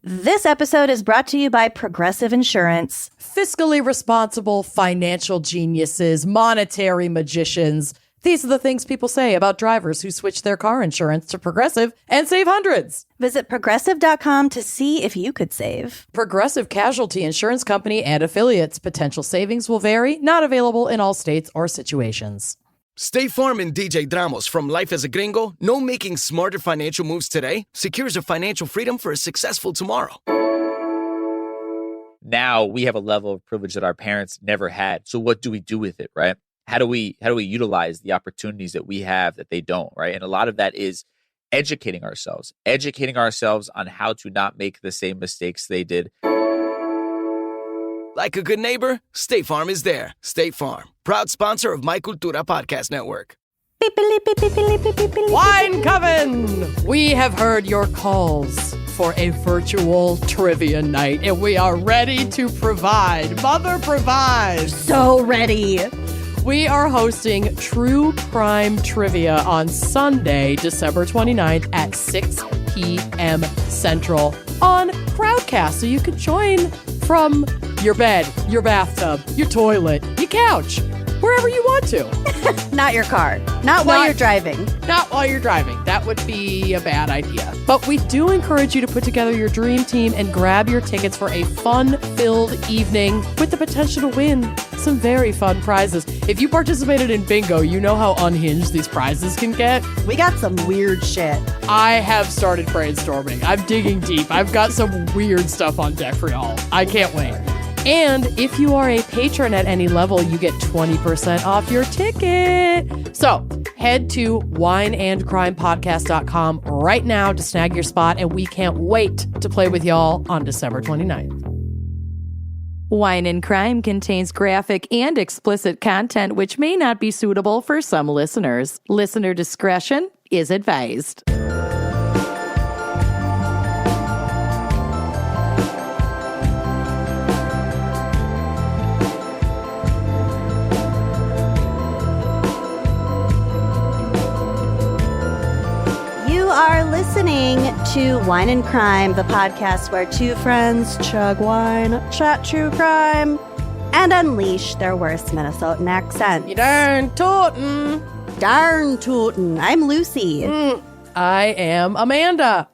This episode is brought to you by Progressive Insurance. Fiscally responsible financial geniuses, monetary magicians. These are the things people say about drivers who switch their car insurance to Progressive and save hundreds. Visit progressive.com to see if you could save. Progressive Casualty Insurance Company and affiliates. Potential savings will vary. Not available in all states or situations. State Farm and DJ Dramos from Life as a Gringo know making smarter financial moves today secures your financial freedom for a successful tomorrow. Now we have a level of privilege that our parents never had. So what do we do with it, right? How do we utilize the opportunities that we have that they don't, right? And a lot of that is educating ourselves on how to not make the same mistakes they did. Like a good neighbor, State Farm is there. State Farm, proud sponsor of My Cultura Podcast Network. Wine Coven! We have heard your calls for a virtual trivia night, and we are ready to provide. Mother provides. So ready. We are hosting True Crime Trivia on Sunday, December 29th at 6 p.m. Central on Crowdcast. So you can join from your bed, your bathtub, your toilet, your couch, wherever you want to. Not your car. Not while you're driving. Not while you're driving. That would be a bad idea. But we do encourage you to put together your dream team and grab your tickets for a fun-filled evening with the potential to win some very fun prizes. If you participated in bingo, you know how unhinged these prizes can get. We got some weird shit. I have started brainstorming. I'm digging deep. I've got some weird stuff on deck for y'all. I can't wait. And if you are a patron at any level, you get 20% off your ticket. So head to wineandcrimepodcast.com right now to snag your spot, and we can't wait to play with y'all on December 29th. Wine and Crime contains graphic and explicit content which may not be suitable for some listeners. Listener discretion is advised. You are listening to Wine and Crime, the podcast where two friends chug wine, chat true crime, and unleash their worst Minnesotan accents. You darn tootin'. Darn tootin'. I'm Lucy. I am Amanda.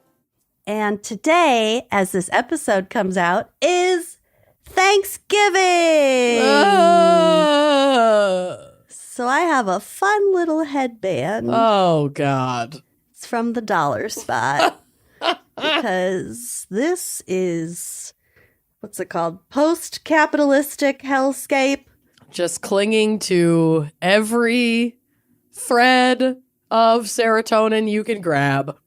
And today, as this episode comes out, is Thanksgiving. So I have a fun little headband. Oh, God. It's from the dollar spot. Because this is, what's it called? Post-capitalistic hellscape. Just clinging to every thread of serotonin you can grab.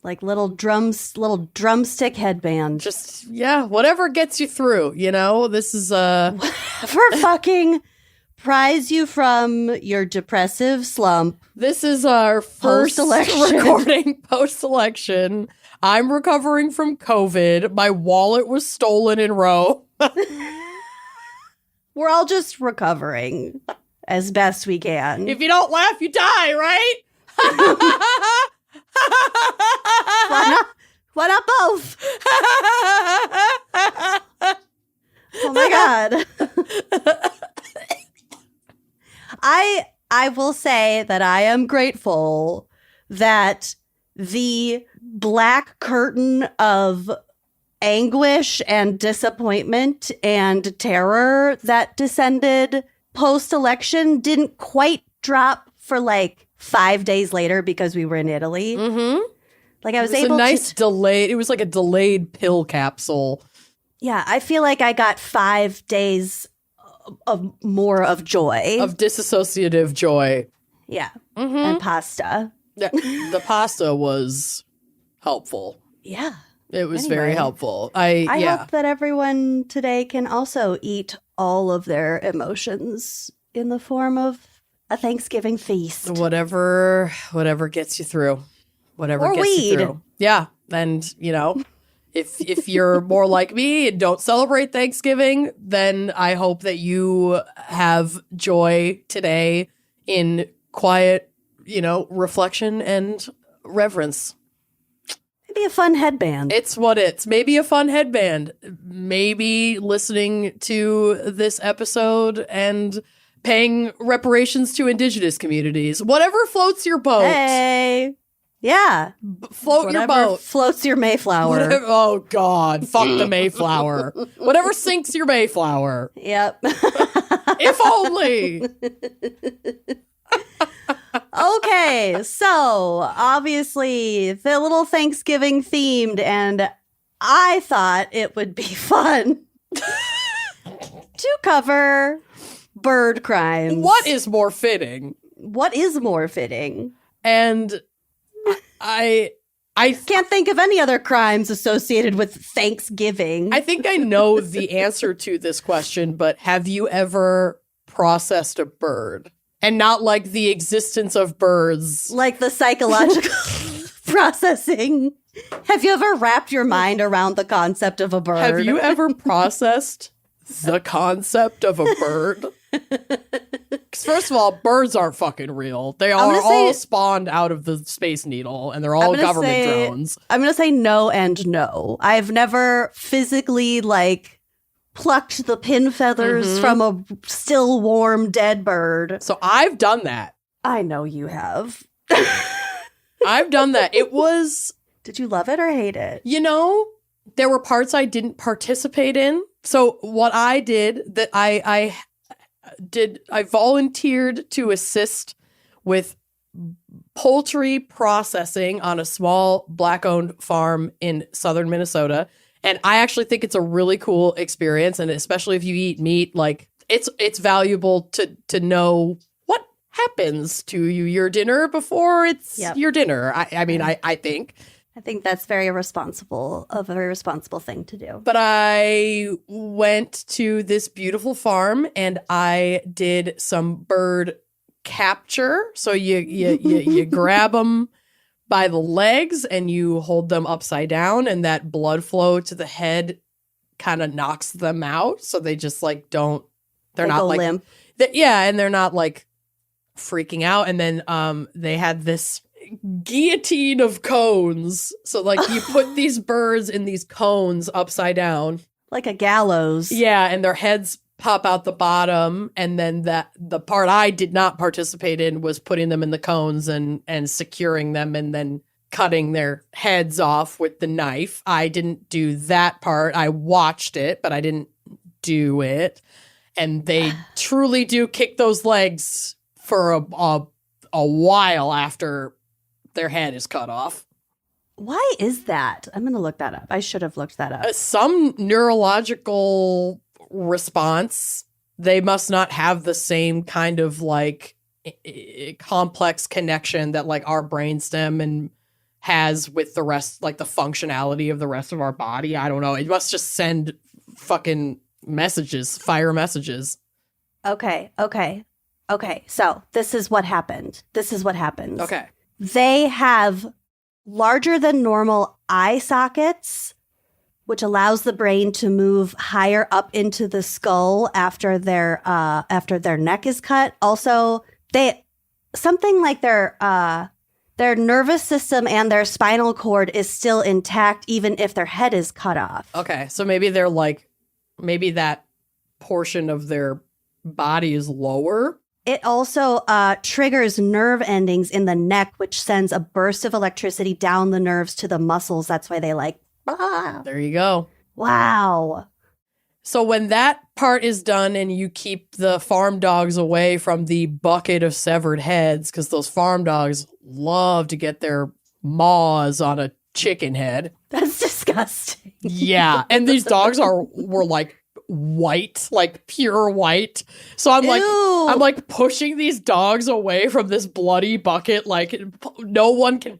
Like little drumstick headband. Just, yeah, whatever gets you through, you know? This is For fucking prise you from your depressive slump. This is our first recording post-election. I'm recovering from COVID. My wallet was stolen in Rome. We're all just recovering as best we can. If you don't laugh, you die, right? Why not both? Oh my God. I will say that I am grateful that the black curtain of anguish and disappointment and terror that descended post-election didn't quite drop for like 5 days later because we were in Italy. Mm-hmm. Like I was able to... It was delayed. It was like a delayed pill capsule. Yeah, I feel like I got 5 days of more of joy. Of disassociative joy. Yeah. Mm-hmm. And pasta. Yeah, the pasta was helpful. Yeah. It was very helpful. I hope that everyone today can also eat all of their emotions in the form of a Thanksgiving feast. Whatever gets you through. Whatever or gets weed. you through. Yeah. And, you know, if you're more like me and don't celebrate Thanksgiving, then I hope that you have joy today in quiet, you know, reflection and reverence. Maybe a fun headband. It's what it's. Maybe a fun headband. Maybe listening to this episode and paying reparations to indigenous communities. Whatever floats your boat. Hey. Yeah. Float your boat. Floats your Mayflower. Whatever, oh, God. Fuck the Mayflower. Whatever sinks your Mayflower. Yep. If only. Okay, so obviously the little Thanksgiving themed, and I thought it would be fun to cover bird crimes. What is more fitting? What is more fitting? And I Can't think of any other crimes associated with Thanksgiving. I think I know the answer to this question, but have you ever processed a bird? And not like the existence of birds. Like the psychological processing. Have you ever wrapped your mind around the concept of a bird? Have you ever processed the concept of a bird? Because first of all, birds aren't fucking real. They are all spawned out of the Space Needle, and they're all government drones. I'm going to say no and no. I've never physically, plucked the pin feathers from a still warm dead bird. So I've done that. I know you have. I've done that. It was... Did you love it or hate it? There were parts I didn't participate in. So what I did, that I volunteered to assist with poultry processing on a small Black-owned farm in southern Minnesota. And I actually think it's a really cool experience. And especially if you eat meat, it's valuable to know what happens to your dinner before it's your dinner. I think. I think that's a very responsible thing to do. But I went to this beautiful farm and I did some bird capture. So you grab them by the legs and you hold them upside down, and that blood flow to the head kind of knocks them out. So they just don't, they're not limp. And they're not freaking out. And then they had this guillotine of cones. So you put these birds in these cones upside down. Like a gallows. Yeah, and their heads pop out the bottom, and then the part I did not participate in was putting them in the cones and securing them and then cutting their heads off with the knife. I didn't do that part. I watched it, but I didn't do it. And they truly do kick those legs for a while after their head is cut off. Why is that? I'm going to look that up. I should have looked that up. Some neurological response. They must not have the same kind of complex connection that our brainstem and has with the rest, the functionality of the rest of our body. I don't know. It must just send fucking messages, fire messages. Okay. So this is what happened. Okay. They have larger than normal eye sockets, which allows the brain to move higher up into the skull after their neck is cut. Also, their nervous system and their spinal cord is still intact even if their head is cut off. Okay, so maybe they're maybe that portion of their body is lower. It also triggers nerve endings in the neck, which sends a burst of electricity down the nerves to the muscles. That's why they There you go. Wow. So when that part is done and you keep the farm dogs away from the bucket of severed heads, because those farm dogs love to get their maws on a chicken head. That's disgusting. Yeah. And these dogs were white, pure white. So I'm pushing these dogs away from this bloody bucket. No one can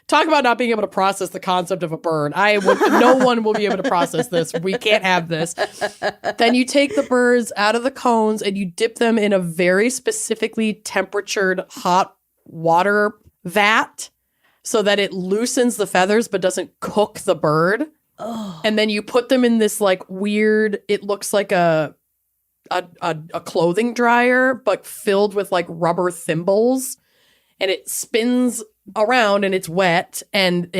talk about not being able to process the concept of a bird. No one will be able to process this. We can't have this. Then you take the birds out of the cones and you dip them in a very specifically temperatured hot water vat so that it loosens the feathers but doesn't cook the bird. Oh. And then you put them in this weird, it looks like a clothing dryer, but filled with rubber thimbles. And it spins around and it's wet and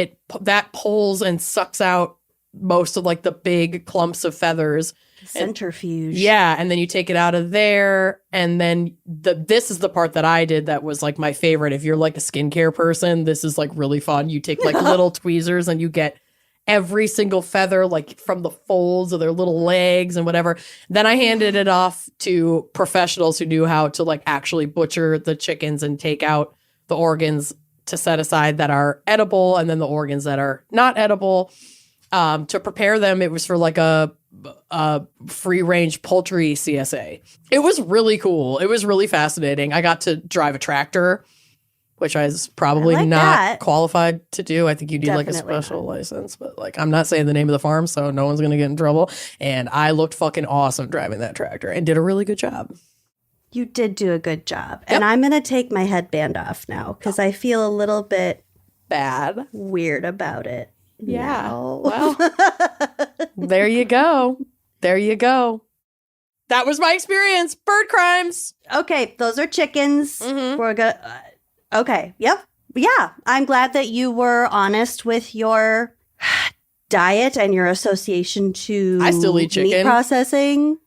that pulls and sucks out most of like the big clumps of feathers. Centrifuge. And then you take it out of there, and then this is the part that I did that was like my favorite. If you're like a skincare person, this is like really fun. You take like little tweezers and you get every single feather like from the folds of their little legs and whatever. Then I handed it off to professionals who knew how to like actually butcher the chickens and take out the organs to set aside that are edible, and then the organs that are not edible. To prepare them, it was for like a free range poultry CSA. It was really cool. It was really fascinating. I got to drive a tractor, which I was probably not qualified to do. I think you need like a special license, but like I'm not saying the name of the farm, so no one's gonna get in trouble. And I looked fucking awesome driving that tractor and did a really good job. You did do a good job. Yep. And I'm gonna take my headband off now because I feel a little bit bad, weird about it. Yeah. No. Well, there you go. There you go. That was my experience. Bird crimes. Okay, those are chickens. Mm-hmm. We're gonna. Okay. Yep. Yeah. I'm glad that you were honest with your diet and your association to I still eat chicken. Meat processing.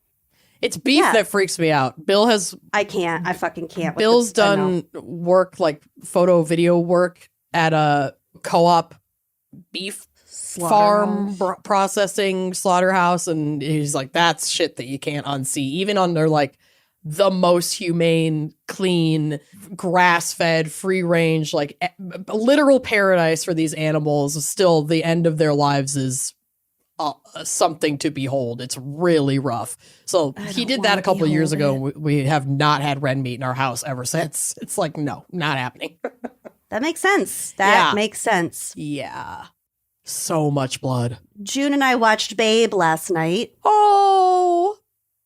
It's beef that freaks me out. Bill has. I can't. I fucking can't. Bill's done work like photo video work at a co-op beef farm processing slaughterhouse, and he's like, that's shit that you can't unsee, even under like the most humane, clean, grass-fed, free-range, like literal paradise for these animals. Still, the end of their lives is something to behold. It's really rough. So he did that a couple of years ago. We have not had red meat in our house ever since. It's like, no, not happening. That makes sense. That makes sense. Yeah. So much blood. June and I watched Babe last night. Oh,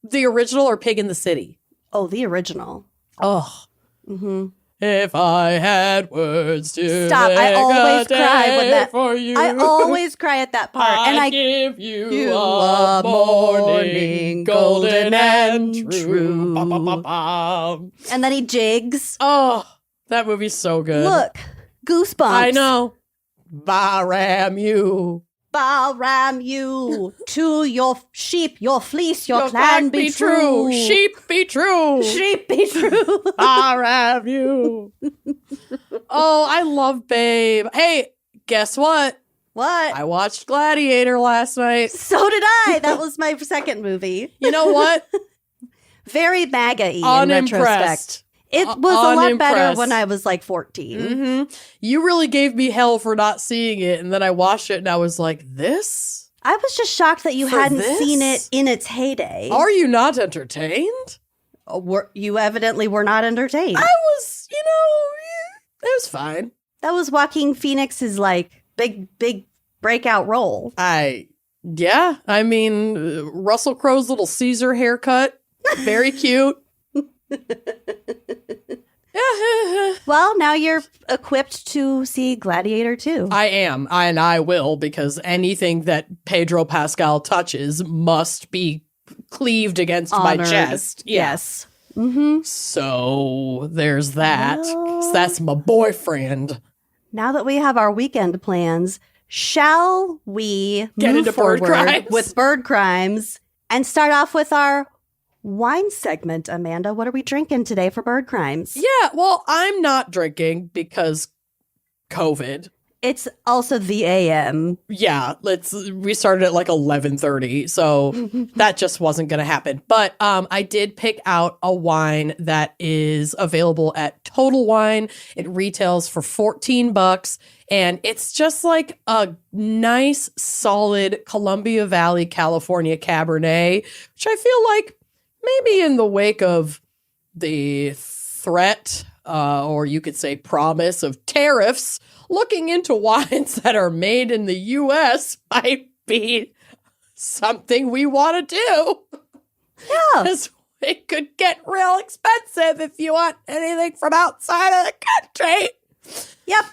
the original or Pig in the City? Oh, the original. Oh. Mm-hmm. If I had words to stop, I always cry when that. For you, I always cry at that part, and I give you a morning, golden and true. Bum, bum, bum, bum. And then he jigs. Oh, that movie's so good. Look, goosebumps. I know. Baram you. Baram you. To your sheep, your fleece, your clan be true. Sheep be true. Sheep be true. Baram you. Oh, I love Babe. Hey, guess what? What? I watched Gladiator last night. So did I. That was my second movie. You know what? Very MAGA-y in retrospect. It was a lot better when I was like 14. Mm-hmm. You really gave me hell for not seeing it, and then I watched it and I was like, this? I was just shocked that you hadn't seen it in its heyday. Are you not entertained? You evidently were not entertained. I was, it was fine. That was Joaquin Phoenix's like big breakout role. I mean, Russell Crowe's little Caesar haircut, very cute. Well, now you're equipped to see Gladiator 2. I am, and I will, because anything that Pedro Pascal touches must be cleaved against Honored. my chest. Yeah. Yes. Mm-hmm. So there's that. Well, That's my boyfriend. Now that we have our weekend plans, shall we get into bird crimes with bird crimes and start off with our wine segment? Amanda, what are we drinking today for bird crimes? Yeah, well, I'm not drinking because COVID. It's also the AM. Yeah, we started at like 11:30, so that just wasn't going to happen. But I did pick out a wine that is available at Total Wine. It retails for $14, and it's just like a nice, solid Columbia Valley, California Cabernet, which I feel like maybe in the wake of the threat, or you could say promise of tariffs, looking into wines that are made in the U.S. might be something we want to do. Yeah. Because it could get real expensive if you want anything from outside of the country. Yep.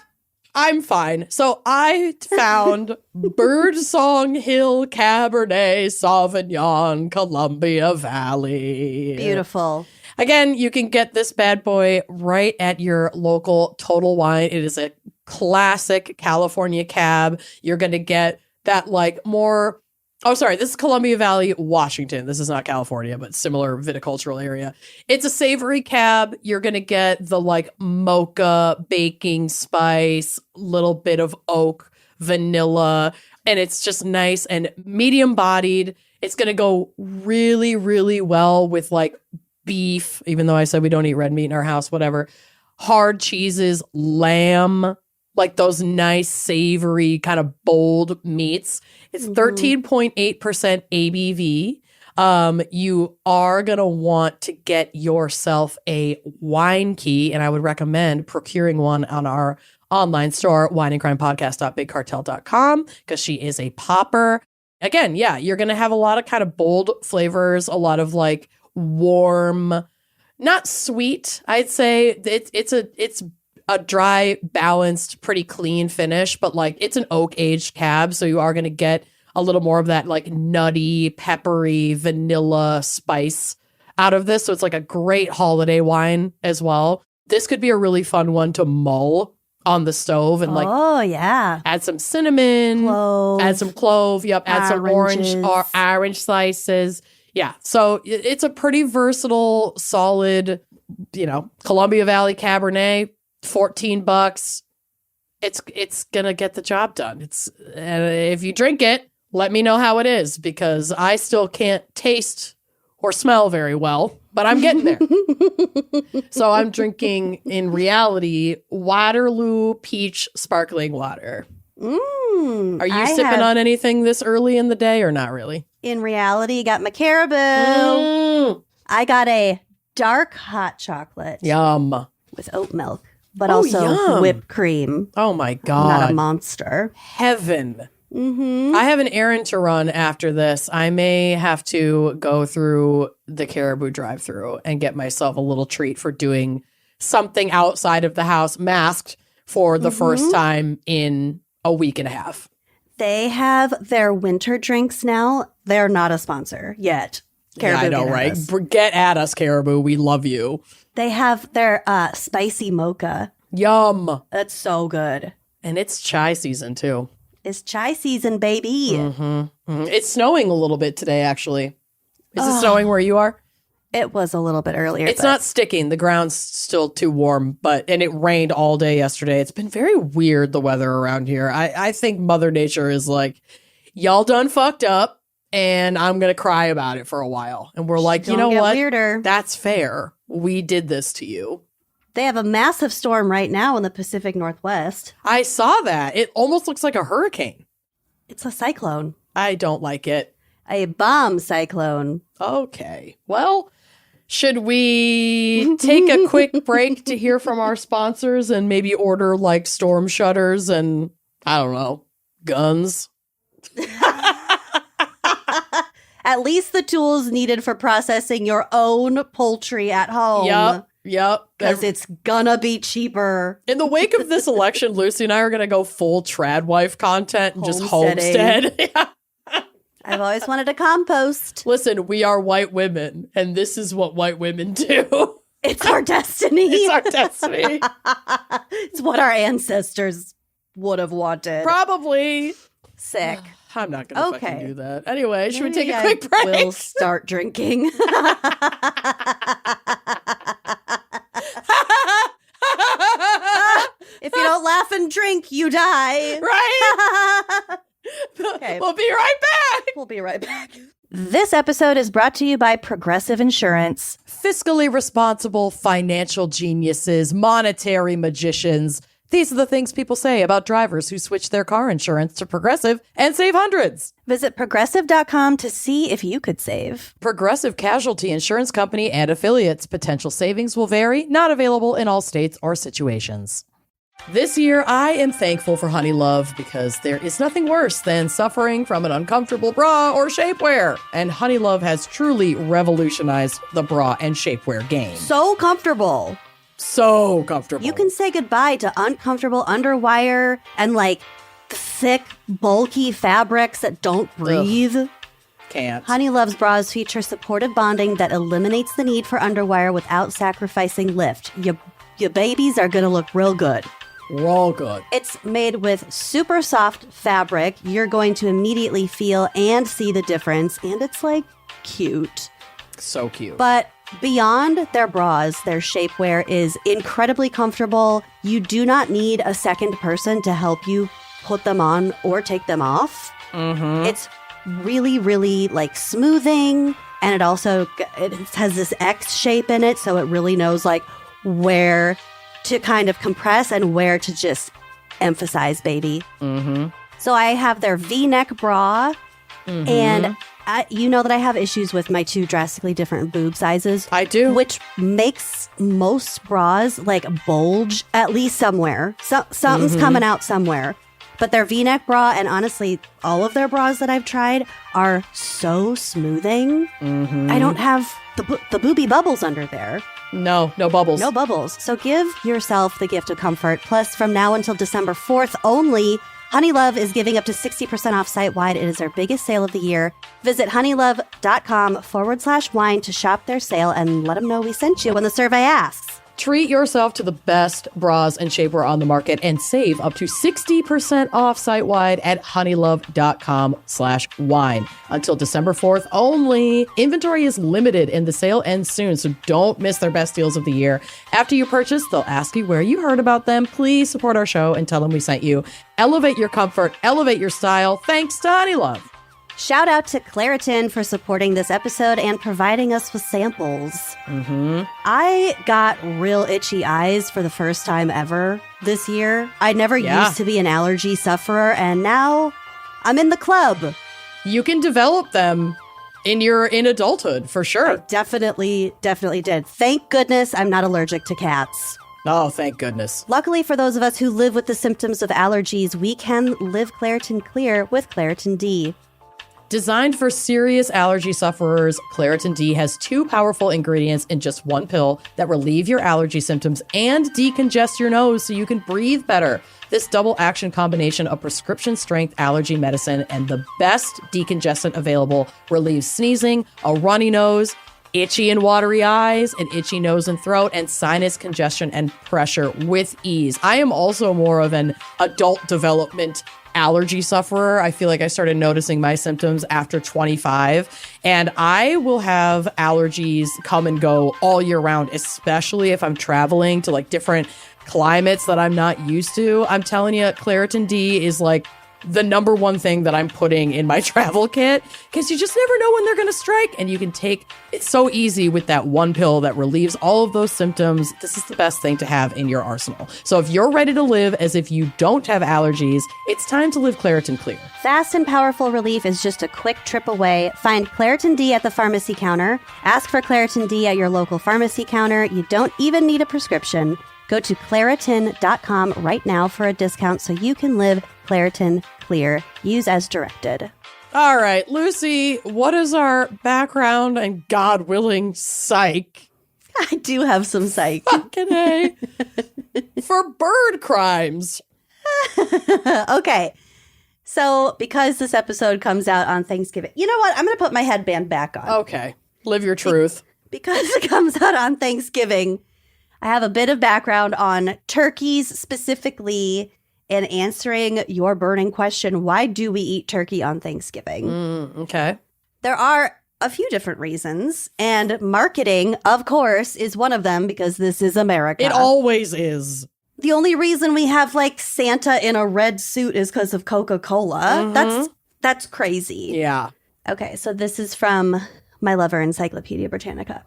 I'm fine. So I found Birdsong Hill Cabernet Sauvignon, Columbia Valley. Beautiful. Again, you can get this bad boy right at your local Total Wine. It is a classic California cab. You're going to get that like more... Oh, sorry. This is Columbia Valley, Washington. This is not California, but similar viticultural area. It's a savory cab. You're going to get the like mocha, baking spice, little bit of oak, vanilla, and it's just nice and medium bodied. It's going to go really, really well with like beef, even though I said we don't eat red meat in our house, whatever. Hard cheeses, lamb, like those nice, savory, kind of bold meats. It's 13.8% ABV. You are going to want to get yourself a wine key, and I would recommend procuring one on our online store, wineandcrimepodcast.bigcartel.com, because she is a popper. Again, yeah, you're going to have a lot of kind of bold flavors, a lot of like warm, not sweet, I'd say. It's a dry, balanced, pretty clean finish, but like it's an oak aged cab. So you are going to get a little more of that like nutty, peppery, vanilla spice out of this. So it's like a great holiday wine as well. This could be a really fun one to mull on the stove and like, oh yeah, add some cinnamon, add some clove. Yep. Add some orange slices. Yeah. So it's a pretty versatile, solid, Columbia Valley Cabernet. $14. It's gonna get the job done. And if you drink it, let me know how it is, because I still can't taste or smell very well, but I'm getting there. So I'm drinking, in reality, Waterloo Peach Sparkling Water. Are you sipping on anything this early in the day or not really? In reality, got my Caribou. I got a dark hot chocolate. Yum. With oat milk. But also whipped cream. Oh, my God. Not a monster. Heaven. I have an errand to run after this. I may have to go through the Caribou drive-thru and get myself a little treat for doing something outside of the house, masked for the first time in a week and a half. They have their winter drinks now. They're not a sponsor yet. Caribou, yeah, I know, right? Get at us, Caribou. We love you. They have their spicy mocha. Yum. That's so good. And it's chai season, too. It's chai season, baby. It's snowing a little bit today, actually. Is it snowing where you are? It was a little bit earlier. It's not sticking. The ground's still too warm, and it rained all day yesterday. It's been very weird, the weather around here. I think Mother Nature is like, y'all done fucked up, and I'm going to cry about it for a while. And we're like, you know what? Weirder. That's fair. We did this to you. They have a massive storm right now in the Pacific Northwest. I saw that. It almost looks like a hurricane. It's a cyclone. I don't like it. A bomb cyclone. Okay. Well, should we take a quick break to hear from our sponsors and maybe order like storm shutters and, I don't know, guns? At least the tools needed for processing your own poultry at home. Yep. Because it's gonna be cheaper. In the wake of this election, Lucy and I are going to go full trad wife content and just homestead. I've always wanted to compost. Listen, we are white women, and this is what white women do. It's our destiny. It's our destiny. It's what our ancestors would have wanted. Probably. Sick. I'm not going to fucking do that. Anyway, should we take a quick break? We'll start drinking. If you don't laugh and drink, you die. Right? Okay. We'll be right back. We'll be right back. This episode is brought to you by Progressive Insurance. Fiscally responsible financial geniuses, monetary magicians. These are the things people say about drivers who switch their car insurance to Progressive and save hundreds. Visit progressive.com to see if you could save. Progressive Casualty Insurance Company and affiliates. Potential savings will vary. Not available in all states or situations. This year, I am thankful for Honey Love because there is nothing worse than suffering from an uncomfortable bra or shapewear. And Honey Love has truly revolutionized the bra and shapewear game. So comfortable. So comfortable. You can say goodbye to uncomfortable underwire and like thick, bulky fabrics that don't breathe. Can't. Honey Love's bras feature supportive bonding that eliminates the need for underwire without sacrificing lift. Your babies are going to look real good. Real good. It's made with super soft fabric. You're going to immediately feel and see the difference. And it's like cute. So cute. But beyond their bras, their shapewear is incredibly comfortable. You do not need a second person to help you put them on or take them off. Mm-hmm. It's really, really like smoothing. And it also it has this X shape in it. So it really knows like where to kind of compress and where to just emphasize, baby. Mm-hmm. So I have their V-neck bra. Mm-hmm. And you know that I have issues with my two drastically different boob sizes. I do. Which makes most bras like bulge at least somewhere. Something's coming out somewhere. But their V-neck bra, and honestly, all of their bras that I've tried are so smoothing. Mm-hmm. I don't have the booby bubbles under there. No bubbles. No bubbles. So give yourself the gift of comfort. Plus, from now until December 4th only, Honey Love is giving up to 60% off site-wide. It is their biggest sale of the year. Visit honeylove.com/wine to shop their sale and let them know we sent you when the survey asks. Treat yourself to the best bras and shapewear on the market and save up to 60% off site-wide at honeylove.com/wine. Until December 4th only. Inventory is limited and the sale ends soon, so don't miss their best deals of the year. After you purchase, they'll ask you where you heard about them. Please support our show and tell them we sent you. Elevate your comfort, elevate your style. Thanks to Honey Love. Shout out to Claritin for supporting this episode and providing us with samples. Mm-hmm. I got real itchy eyes for the first time ever this year. I never used to be an allergy sufferer, and now I'm in the club. You can develop them in adulthood, for sure. I definitely did. Thank goodness I'm not allergic to cats. Oh, thank goodness. Luckily for those of us who live with the symptoms of allergies, we can live Claritin Clear with Claritin D. Designed for serious allergy sufferers, Claritin D has 2 powerful ingredients in just one pill that relieve your allergy symptoms and decongest your nose so you can breathe better. This double action combination of prescription strength allergy medicine and the best decongestant available relieves sneezing, a runny nose, itchy and watery eyes, an itchy nose and throat, and sinus congestion and pressure with ease. I am also more of an adult development allergy sufferer. I feel like I started noticing my symptoms after 25, and I will have allergies come and go all year round, especially if I'm traveling to like different climates that I'm not used to. I'm telling you, Claritin D is like the number one thing that I'm putting in my travel kit, because you just never know when they're going to strike, and you can take it's so easy with that one pill that relieves all of those symptoms. This is the best thing to have in your arsenal. So if you're ready to live as if you don't have allergies, it's time to live Claritin Clear. Fast and powerful relief is just a quick trip away. Find Claritin D at the pharmacy counter. Ask for Claritin D at your local pharmacy counter. You don't even need a prescription. Go to Claritin.com right now for a discount so you can live Claritin Clear. Use as directed. All right, Lucy, what is our background and God willing psych? I do have some psych. Fucking A. For bird crimes. Okay. So because this episode comes out on Thanksgiving, you know what? I'm going to put my headband back on. Okay. Live your truth. Because it comes out on Thanksgiving, I have a bit of background on turkeys specifically and answering your burning question, why do we eat turkey on Thanksgiving? Okay. There are a few different reasons, and marketing, of course, is one of them because this is America. It always is. The only reason we have like Santa in a red suit is because of Coca-Cola. That's crazy. Yeah. Okay, so this is from my lover Encyclopedia Britannica.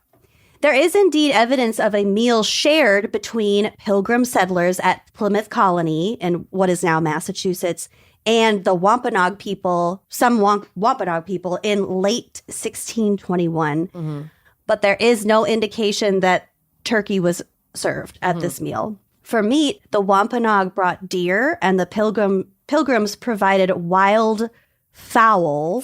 There is indeed evidence of a meal shared between Pilgrim settlers at Plymouth Colony in what is now Massachusetts and the Wampanoag people, some Wampanoag people in late 1621. But there is no indication that turkey was served at this meal. For meat, the Wampanoag brought deer and the Pilgrims provided wild fowl.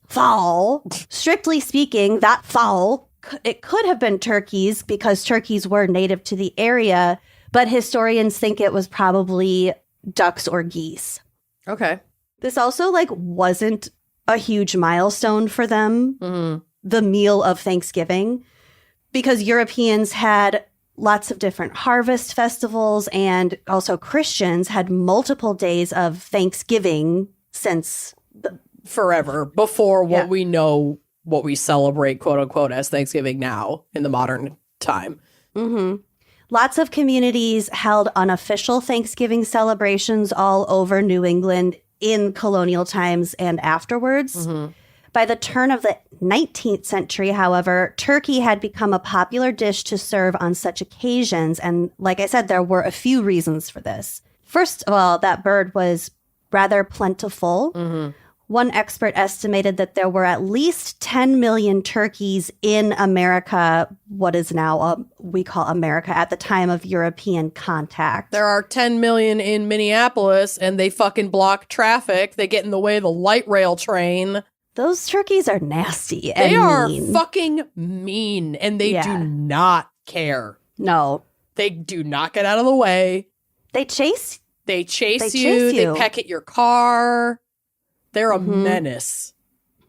Fowl. Strictly speaking, that fowl, it could have been turkeys because turkeys were native to the area, but historians think it was probably ducks or geese. Okay. This also wasn't a huge milestone for them, the meal of Thanksgiving, because Europeans had lots of different harvest festivals, and also Christians had multiple days of Thanksgiving since forever before what we know, what we celebrate, quote unquote, as Thanksgiving now in the modern time. Lots of communities held unofficial Thanksgiving celebrations all over New England in colonial times and afterwards. By the turn of the 19th century, however, turkey had become a popular dish to serve on such occasions. And like I said, there were a few reasons for this. First of all, that bird was rather plentiful. One expert estimated that there were at least 10 million turkeys in America, what is now we call America, at the time of European contact. There are 10 million in Minneapolis, and they fucking block traffic. They get in the way of the light rail train. Those turkeys are nasty and They are mean. fucking mean, and they do not care. No. They do not get out of the way. They chase They chase you. They peck at your car. They're a menace.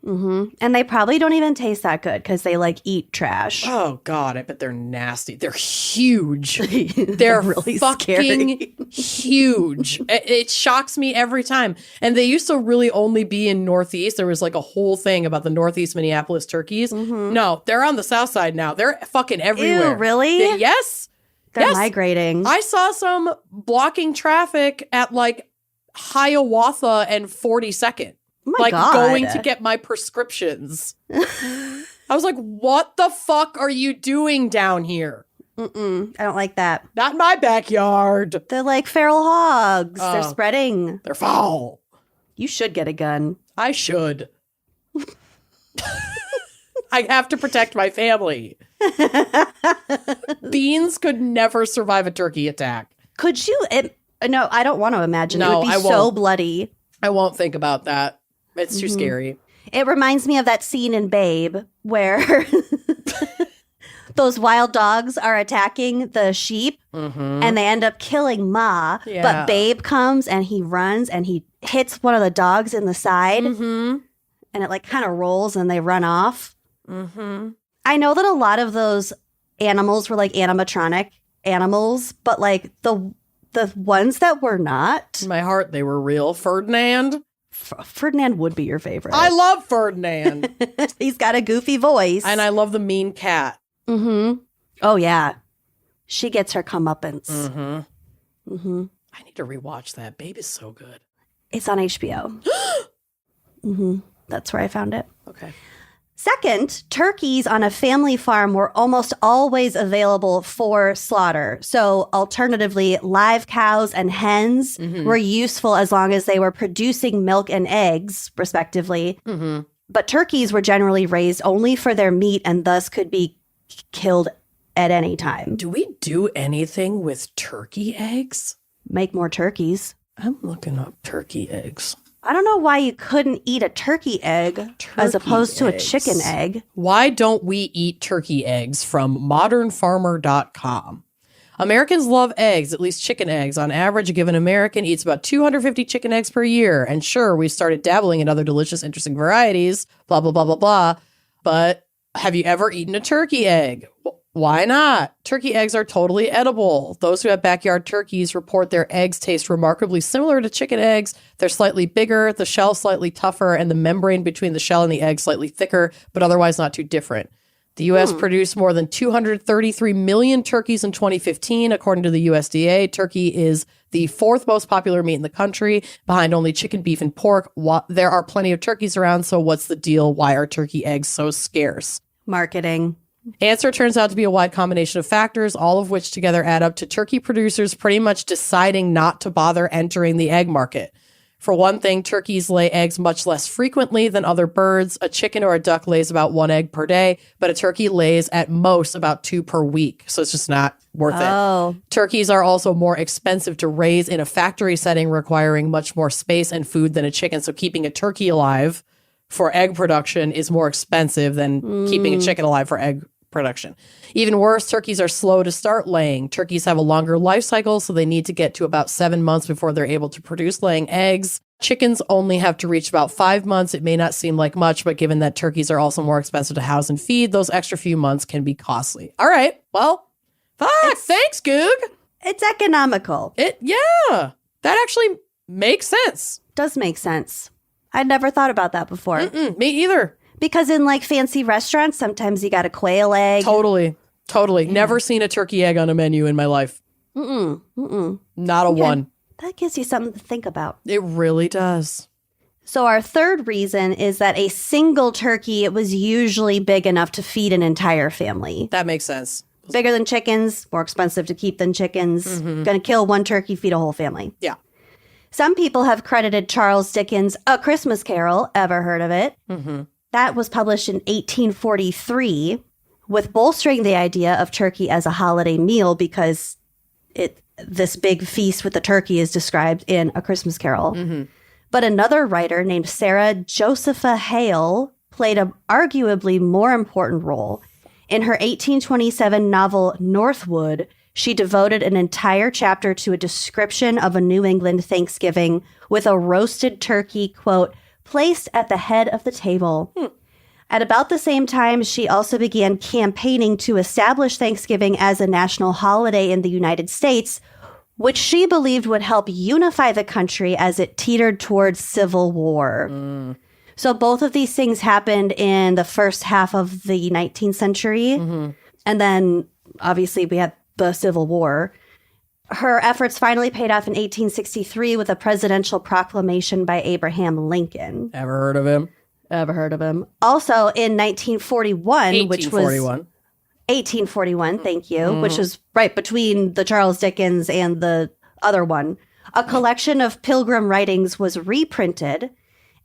And they probably don't even taste that good because they like eat trash. Oh, God. I bet they're nasty. They're huge. They're really fucking huge. It shocks me every time. And they used to really only be in Northeast. There was like a whole thing about the Northeast Minneapolis turkeys. No, they're on the South Side now. They're fucking everywhere. Ew, really? Yes. They're migrating. I saw some blocking traffic at like Hiawatha and 42nd. Oh my like God. going to get my prescriptions. I was like, what the fuck are you doing down here? I don't like that. Not in my backyard. They're like feral hogs. They're Oh. spreading. They're foul. You should get a gun. I should. I have to protect my family. Beans could never survive a turkey attack. Could you? No, I don't want to imagine. No, it would be I so won't. bloody. I won't think about that. It's too scary. It reminds me of that scene in Babe where those wild dogs are attacking the sheep and they end up killing Ma. Yeah. But Babe comes and he runs and he hits one of the dogs in the side and it like kind of rolls and they run off. I know that a lot of those animals were like animatronic animals, but like the ones that were not, In my heart, they were real. Ferdinand. Ferdinand would be your favorite. I love Ferdinand. He's got a goofy voice. And I love the mean cat. Oh, yeah. She gets her comeuppance. I need to rewatch that. Babe is so good. It's on HBO. That's where I found it. Okay. Second, turkeys on a family farm were almost always available for slaughter. So alternatively, live cows and hens were useful as long as they were producing milk and eggs, respectively. But turkeys were generally raised only for their meat and thus could be killed at any time. Do we do anything with turkey eggs? Make more turkeys. I'm looking up turkey eggs. I don't know why you couldn't eat a turkey egg as opposed to a eggs. chicken egg. Why don't we eat turkey eggs? From modernfarmer.com. Americans love eggs, at least chicken eggs. On average, a given American eats about 250 chicken eggs per year. And sure, we started dabbling in other delicious, interesting varieties, blah, blah, blah, blah, blah. But have you ever eaten a turkey egg? Why not? Turkey eggs are totally edible. Those who have backyard turkeys report their eggs taste remarkably similar to chicken eggs. They're slightly bigger, the shell slightly tougher, and the membrane between the shell and the egg slightly thicker, but otherwise not too different. The U.S. produced more than 233 million turkeys in 2015. According to the USDA, turkey is the fourth most popular meat in the country, behind only chicken, beef, and pork. There are plenty of turkeys around, so what's the deal? Why are turkey eggs so scarce? Marketing. Answer turns out to be a wide combination of factors, all of which together add up to turkey producers pretty much deciding not to bother entering the egg market. For one thing, turkeys lay eggs much less frequently than other birds. A chicken or a duck lays about 1 egg per day, but a turkey lays at most about 2 per week. So it's just not worth it. Turkeys are also more expensive to raise in a factory setting, requiring much more space and food than a chicken. So keeping a turkey alive for egg production is more expensive than keeping a chicken alive for egg production. Even worse, turkeys are slow to start laying. Turkeys have a longer life cycle, so they need to get to about 7 months before they're able to produce laying eggs. Chickens only have to reach about 5 months. It may not seem like much, but given that turkeys are also more expensive to house and feed, those extra few months can be costly. All right. Well, thanks, Goog. It's economical. Yeah, that actually makes sense. Does make sense. I'd never thought about that before. Me either. Because in like fancy restaurants, sometimes you got a quail egg. Totally. Yeah. Never seen a turkey egg on a menu in my life. Not a one. That gives you something to think about. It really does. So our third reason is that a single turkey, it was usually big enough to feed an entire family. That makes sense. Bigger than chickens, more expensive to keep than chickens. Gonna kill one turkey, feed a whole family. Yeah. Some people have credited Charles Dickens' A Christmas Carol, ever heard of it? That was published in 1843, with bolstering the idea of turkey as a holiday meal because this big feast with the turkey is described in A Christmas Carol. But another writer named Sarah Josepha Hale played an arguably more important role. In her 1827 novel Northwood, she devoted an entire chapter to a description of a New England Thanksgiving with a roasted turkey, quote, placed at the head of the table. At about the same time, she also began campaigning to establish Thanksgiving as a national holiday in the United States, which she believed would help unify the country as it teetered towards civil war. So both of these things happened in the first half of the 19th century. And then, obviously, we had the Civil War. Her efforts finally paid off in 1863 with a presidential proclamation by Abraham Lincoln. Ever heard of him? Ever heard of him? Also in 1941, which was 1841, thank you, which was right between the Charles Dickens and the other one. A collection of pilgrim writings was reprinted,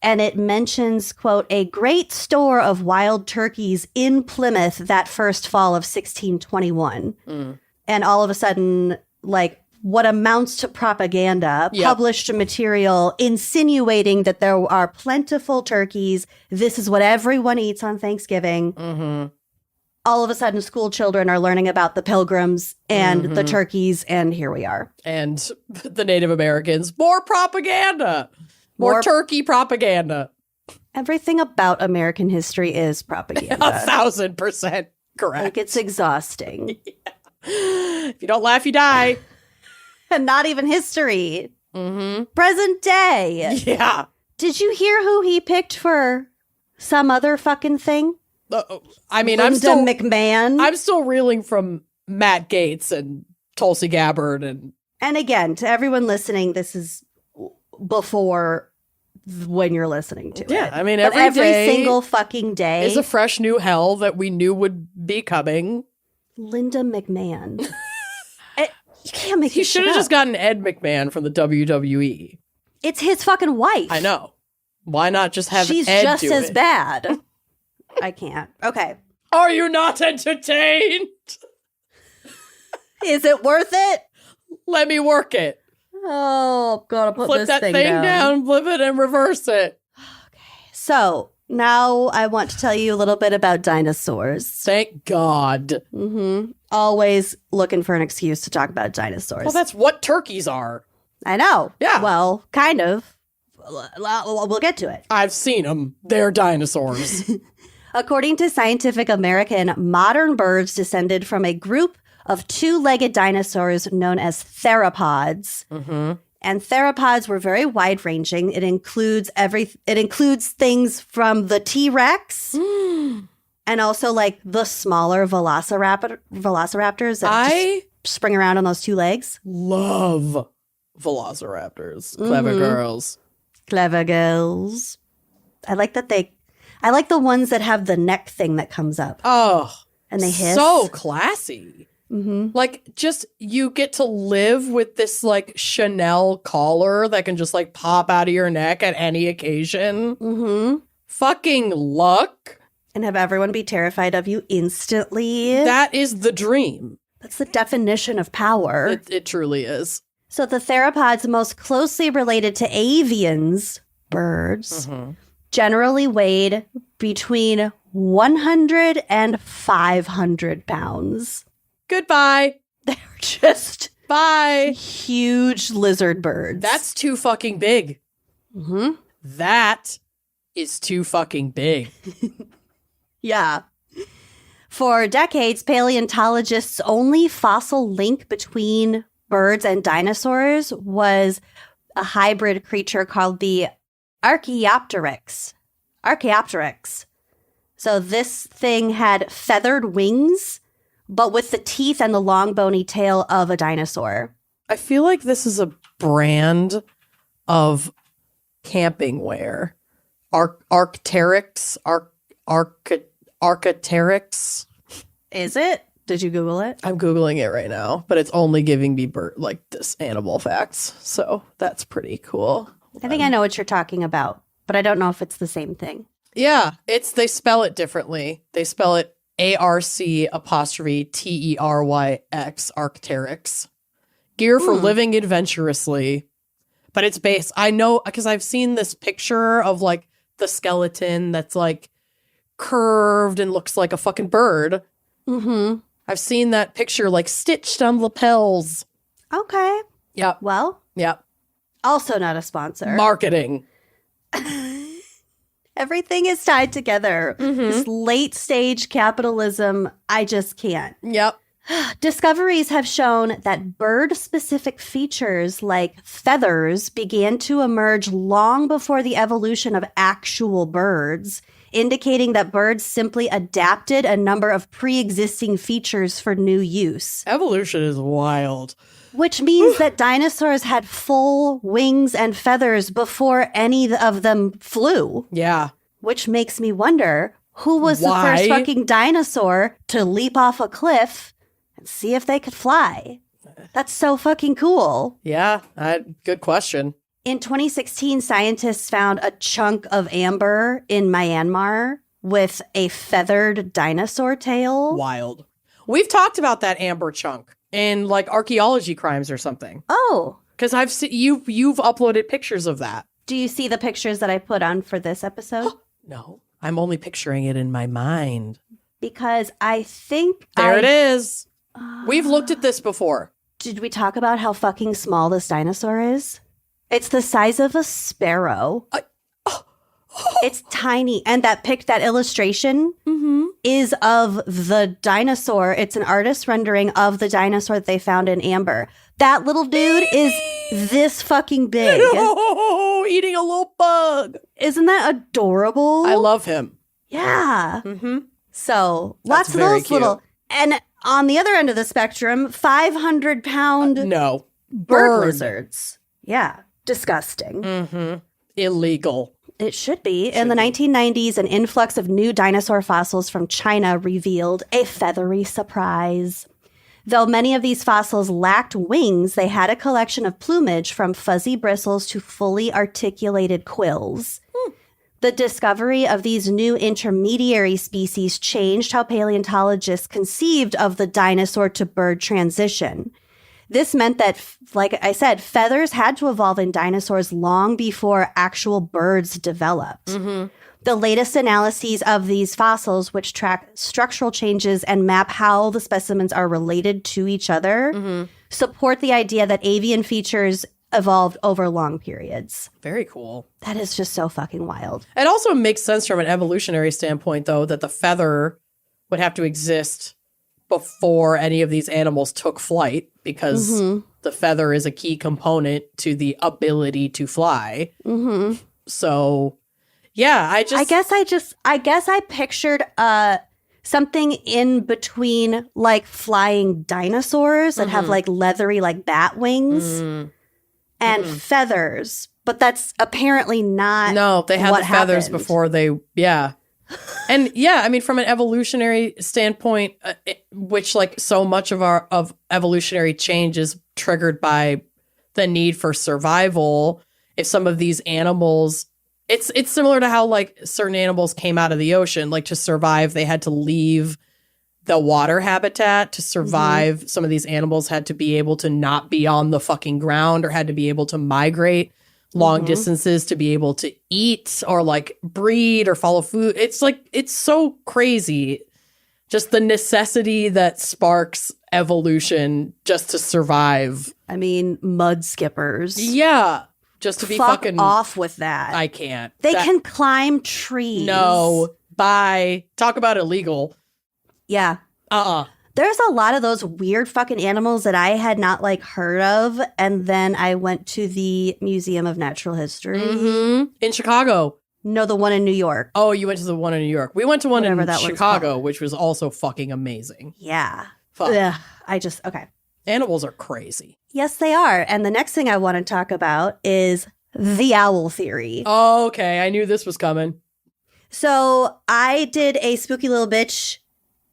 and it mentions, quote, a great store of wild turkeys in Plymouth that first fall of 1621. And all of a sudden, like, what amounts to propaganda, published material insinuating that there are plentiful turkeys. This is what everyone eats on Thanksgiving. All of a sudden, school children are learning about the pilgrims and the turkeys, and here we are. And the Native Americans. More propaganda. More turkey propaganda. Everything about American history is propaganda. 1,000% correct. Like, it's exhausting. If you don't laugh, you die. And not even history. Present day. Yeah. Did you hear who he picked for some other fucking thing? I mean, Linda McMahon. I'm still reeling from Matt Gaetz and Tulsi Gabbard. And again, to everyone listening, this is before when you're listening to it. Yeah, I mean, But every day single fucking day is a fresh new hell that we knew would be coming. Linda McMahon. You can't make He this shit should have up. just gotten Ed McMahon from the WWE. It's his fucking wife. I know. Why not just have She's Ed just do as it? bad. I can't. Okay. Are you not entertained? Is it worth it? Let me work it. Oh, gotta put Flip this that thing, down, flip it, and reverse it. So now I want to tell you a little bit about dinosaurs. Thank God. Always looking for an excuse to talk about dinosaurs. Well, that's what turkeys are. I know. Yeah. Well, kind of. We'll get to it. I've seen them. They're dinosaurs. According to Scientific American, modern birds descended from a group of two-legged dinosaurs known as theropods. And theropods were very wide-ranging. It includes things from the T-Rex and also like the smaller velociraptors that just spring around on those two legs. Love velociraptors. Clever girls. Clever girls. I like the ones that have the neck thing that comes up. Oh. And they hiss. So classy. Like, just, you get to live with this, like, Chanel collar that can just, like, pop out of your neck at any occasion. Fucking luck. And have everyone be terrified of you instantly. That is the dream. That's the definition of power. It truly is. So the theropods most closely related to avians, birds, generally weighed between 100 and 500 pounds. Goodbye. They're just Bye. huge lizard birds. That's too fucking big. Mm-hmm. That is too fucking big. Yeah. For decades, paleontologists' only fossil link between birds and dinosaurs was a hybrid creature called the Archaeopteryx. So this thing had feathered wings, but with the teeth and the long bony tail of a dinosaur. I feel like this is a brand of camping wear. Arcteryx. Archaeopteryx. Is it? Did you Google it? I'm Googling it right now, but it's only giving me this animal facts. So that's pretty cool. I think I know what you're talking about, but I don't know if it's the same thing. Yeah, they spell it differently. They spell it ARC''TERYX, Arcteryx. Gear for living adventurously. But it's based, I know, because I've seen this picture of like the skeleton that's like curved and looks like a fucking bird. Mm-hmm. I've seen that picture like stitched on lapels. Okay. Yep. Well, Yep. also not a sponsor. Marketing. Everything is tied together. This late stage capitalism, I just can't. Yep. Discoveries have shown that bird-specific features like feathers began to emerge long before the evolution of actual birds, indicating that birds simply adapted a number of pre-existing features for new use. Evolution is wild. Which means that dinosaurs had full wings and feathers before any of them flew. Yeah. Which makes me wonder, who was the Why? first fucking dinosaur to leap off a cliff and see if they could fly? That's so fucking cool. Yeah. Good question. In 2016, scientists found a chunk of amber in Myanmar with a feathered dinosaur tail. Wild. We've talked about that amber chunk in like archaeology crimes or something. Oh, Because I've seen you've uploaded pictures of that. do you see the pictures that I put on for this episode? No, I'm only picturing it in my mind. Because I think There it is. We've looked at this before. Did we talk about how fucking small this dinosaur is? It's the size of a sparrow. It's tiny. And that illustration is of the dinosaur. It's an artist rendering of the dinosaur that they found in amber. That little dude is this fucking big. Oh, eating a little bug. Isn't that adorable? I love him. Yeah. Mm-hmm. So That's lots of very those little. And on the other end of the spectrum, 500-pound No. bird lizards. Yeah. Disgusting. Mm-hmm. Illegal. It should be. In the 1990s, an influx of new dinosaur fossils from China revealed a feathery surprise. Though many of these fossils lacked wings, they had a collection of plumage from fuzzy bristles to fully articulated quills. The discovery of these new intermediary species changed how paleontologists conceived of the dinosaur to bird transition. This meant that, like I said, feathers had to evolve in dinosaurs long before actual birds developed. The latest analyses of these fossils, which track structural changes and map how the specimens are related to each other, support the idea that avian features evolved over long periods. Very cool. That is just so fucking wild. It also makes sense from an evolutionary standpoint, though, that the feather would have to exist before any of these animals took flight, because the feather is a key component to the ability to fly. So, yeah, I guess I pictured something in between like flying dinosaurs that have like leathery like bat wings and feathers, but that's apparently not. No, they had what the feathers happened. before they, yeah. And yeah, I mean, from an evolutionary standpoint, which like so much of evolutionary change is triggered by the need for survival. If some of these animals, it's similar to how like certain animals came out of the ocean, like to survive, they had to leave the water habitat to survive. Some of these animals had to be able to not be on the fucking ground, or had to be able to migrate long distances to be able to eat or like breed or follow food. It's like, it's so crazy. Just the necessity that sparks evolution just to survive. I mean, mud skippers. Yeah. Just to be Fuck fucking off with that. I can't. They can climb trees. No. Bye. Talk about illegal. Yeah. There's a lot of those weird fucking animals that I had not like heard of. And then I went to the Museum of Natural History. In Chicago. No, the one in New York. Oh, you went to the one in New York. We went to one Whatever in that one's Chicago, called. which was also fucking amazing. Yeah. Fuck. Ugh, okay. Animals are crazy. Yes, they are. And the next thing I want to talk about is the owl theory. Oh, okay. I knew this was coming. So I did a Spooky Little Bitch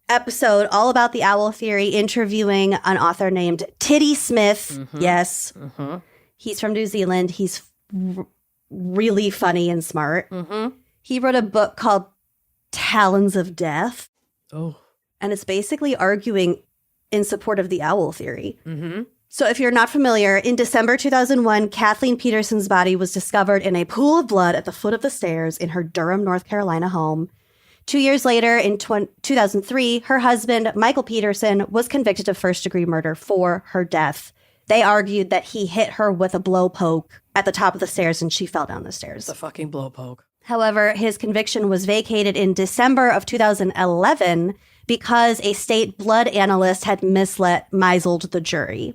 episode all about the owl theory, interviewing an author named Titty Smith. Mm-hmm. Yes. Mm-hmm. He's from New Zealand. He's really funny and smart. Mm-hmm. He wrote a book called Talons of Death. Oh. And it's basically arguing in support of the owl theory. Mm-hmm. So if you're not familiar, in December 2001, Kathleen Peterson's body was discovered in a pool of blood at the foot of the stairs in her Durham, North Carolina home. 2 years later, in 2003, her husband, Michael Peterson, was convicted of first-degree murder for her death. They argued that he hit her with a blowpoke at the top of the stairs and she fell down the stairs. It's a fucking blowpoke. However, his conviction was vacated in December of 2011 because a state blood analyst had misled the jury.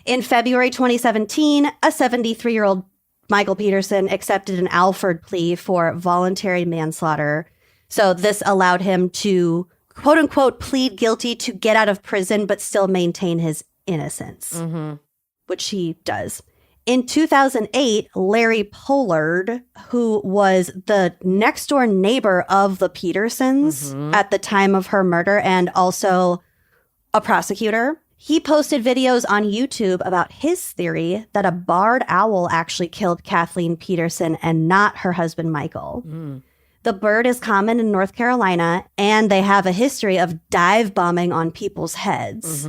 In February 2017, a 73-year-old Michael Peterson accepted an Alford plea for voluntary manslaughter. So this allowed him to, quote unquote, plead guilty to get out of prison, but still maintain his innocence, which he does. In 2008, Larry Pollard, who was the next door neighbor of the Petersons at the time of her murder and also a prosecutor, he posted videos on YouTube about his theory that a barred owl actually killed Kathleen Peterson and not her husband, Michael. The bird is common in North Carolina, and they have a history of dive bombing on people's heads.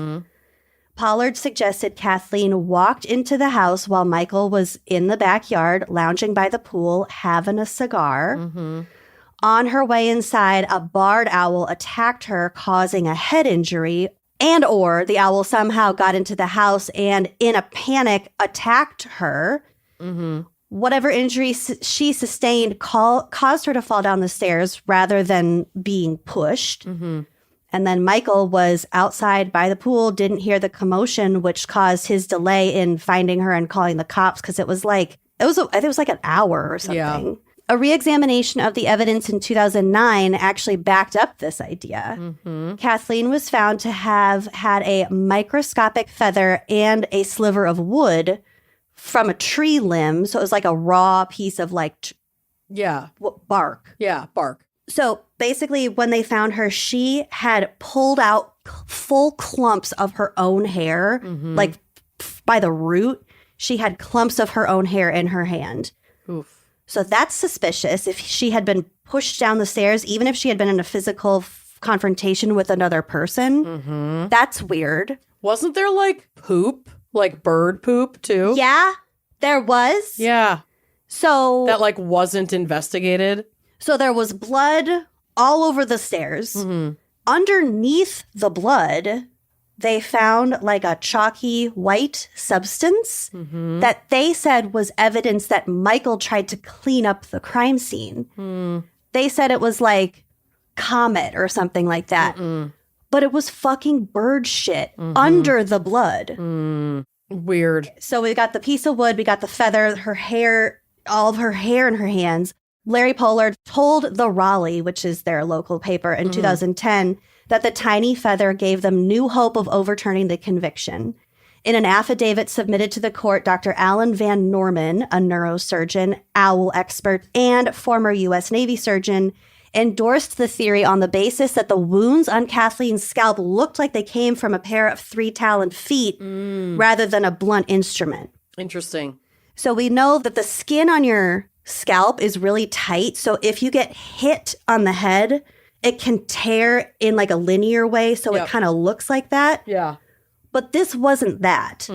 Pollard suggested Kathleen walked into the house while Michael was in the backyard, lounging by the pool, having a cigar. On her way inside, a barred owl attacked her, causing a head injury, and or the owl somehow got into the house and, in a panic, attacked her. Whatever injury she sustained caused her to fall down the stairs rather than being pushed. And then Michael was outside by the pool, didn't hear the commotion, which caused his delay in finding her and calling the cops because it was like an hour or something. Yeah. A reexamination of the evidence in 2009 actually backed up this idea. Kathleen was found to have had a microscopic feather and a sliver of wood from a tree limb. So it was like a raw piece of bark. Yeah, bark. So basically, when they found her, she had pulled out full clumps of her own hair, like by the root. She had clumps of her own hair in her hand. Oof. So that's suspicious. If she had been pushed down the stairs, even if she had been in a physical confrontation with another person, that's weird. Wasn't there like poop, like bird poop too? Yeah, there was. Yeah. So That like wasn't investigated. So there was blood all over the stairs. Underneath the blood, they found like a chalky white substance that they said was evidence that Michael tried to clean up the crime scene. They said it was like Comet or something like that. But it was fucking bird shit under the blood. Weird. So we got the piece of wood, we got the feather, her hair, all of her hair in her hands. Larry Pollard told the Raleigh, which is their local paper, in 2010 that the tiny feather gave them new hope of overturning the conviction. In an affidavit submitted to the court, Dr. Alan Van Norman, a neurosurgeon, owl expert, and former U.S. Navy surgeon, endorsed the theory on the basis that the wounds on Kathleen's scalp looked like they came from a pair of three-taloned feet rather than a blunt instrument. Interesting. So we know that the skin on your scalp is really tight. So if you get hit on the head, it can tear in like a linear way. So it kind of looks like that. Yeah. But this wasn't that.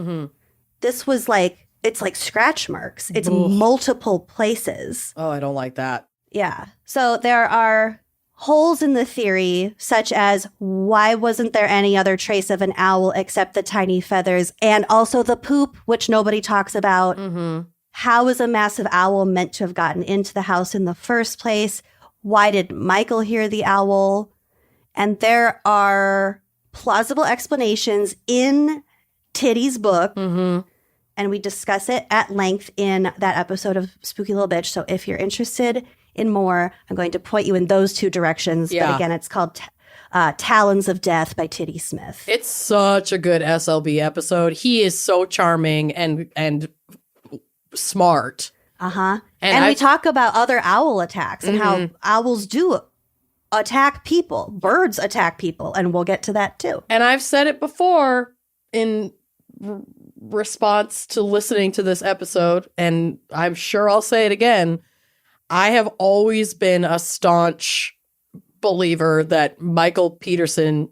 This was like, it's like scratch marks. It's multiple places. Oh, I don't like that. Yeah. So there are holes in the theory, such as why wasn't there any other trace of an owl except the tiny feathers and also the poop, which nobody talks about. How is a massive owl meant to have gotten into the house in the first place? Why did Michael hear the owl? And there are plausible explanations in Titty's book. Mm-hmm. And we discuss it at length in that episode of Spooky Little Bitch. So if you're interested in more, I'm going to point you in those two directions. Yeah. But again, it's called Talons of Death by Titty Smith. It's such a good SLB episode. He is so charming and smart. Uh-huh. And we talk about other owl attacks and how owls do attack people. Birds attack people. And we'll get to that too. And I've said it before in response to listening to this episode, and I'm sure I'll say it again. I have always been a staunch believer that Michael Peterson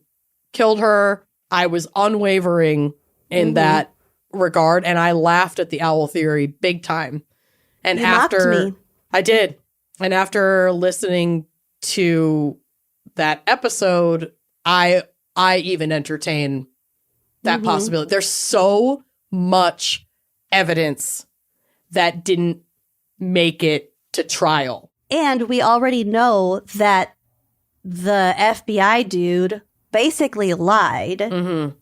killed her. I was unwavering in that regard, and I laughed at the owl theory big time. And You after mocked me. I did, and after listening to that episode, I even entertain that possibility. There's so much evidence that didn't make it to trial. And we already know that the FBI dude basically lied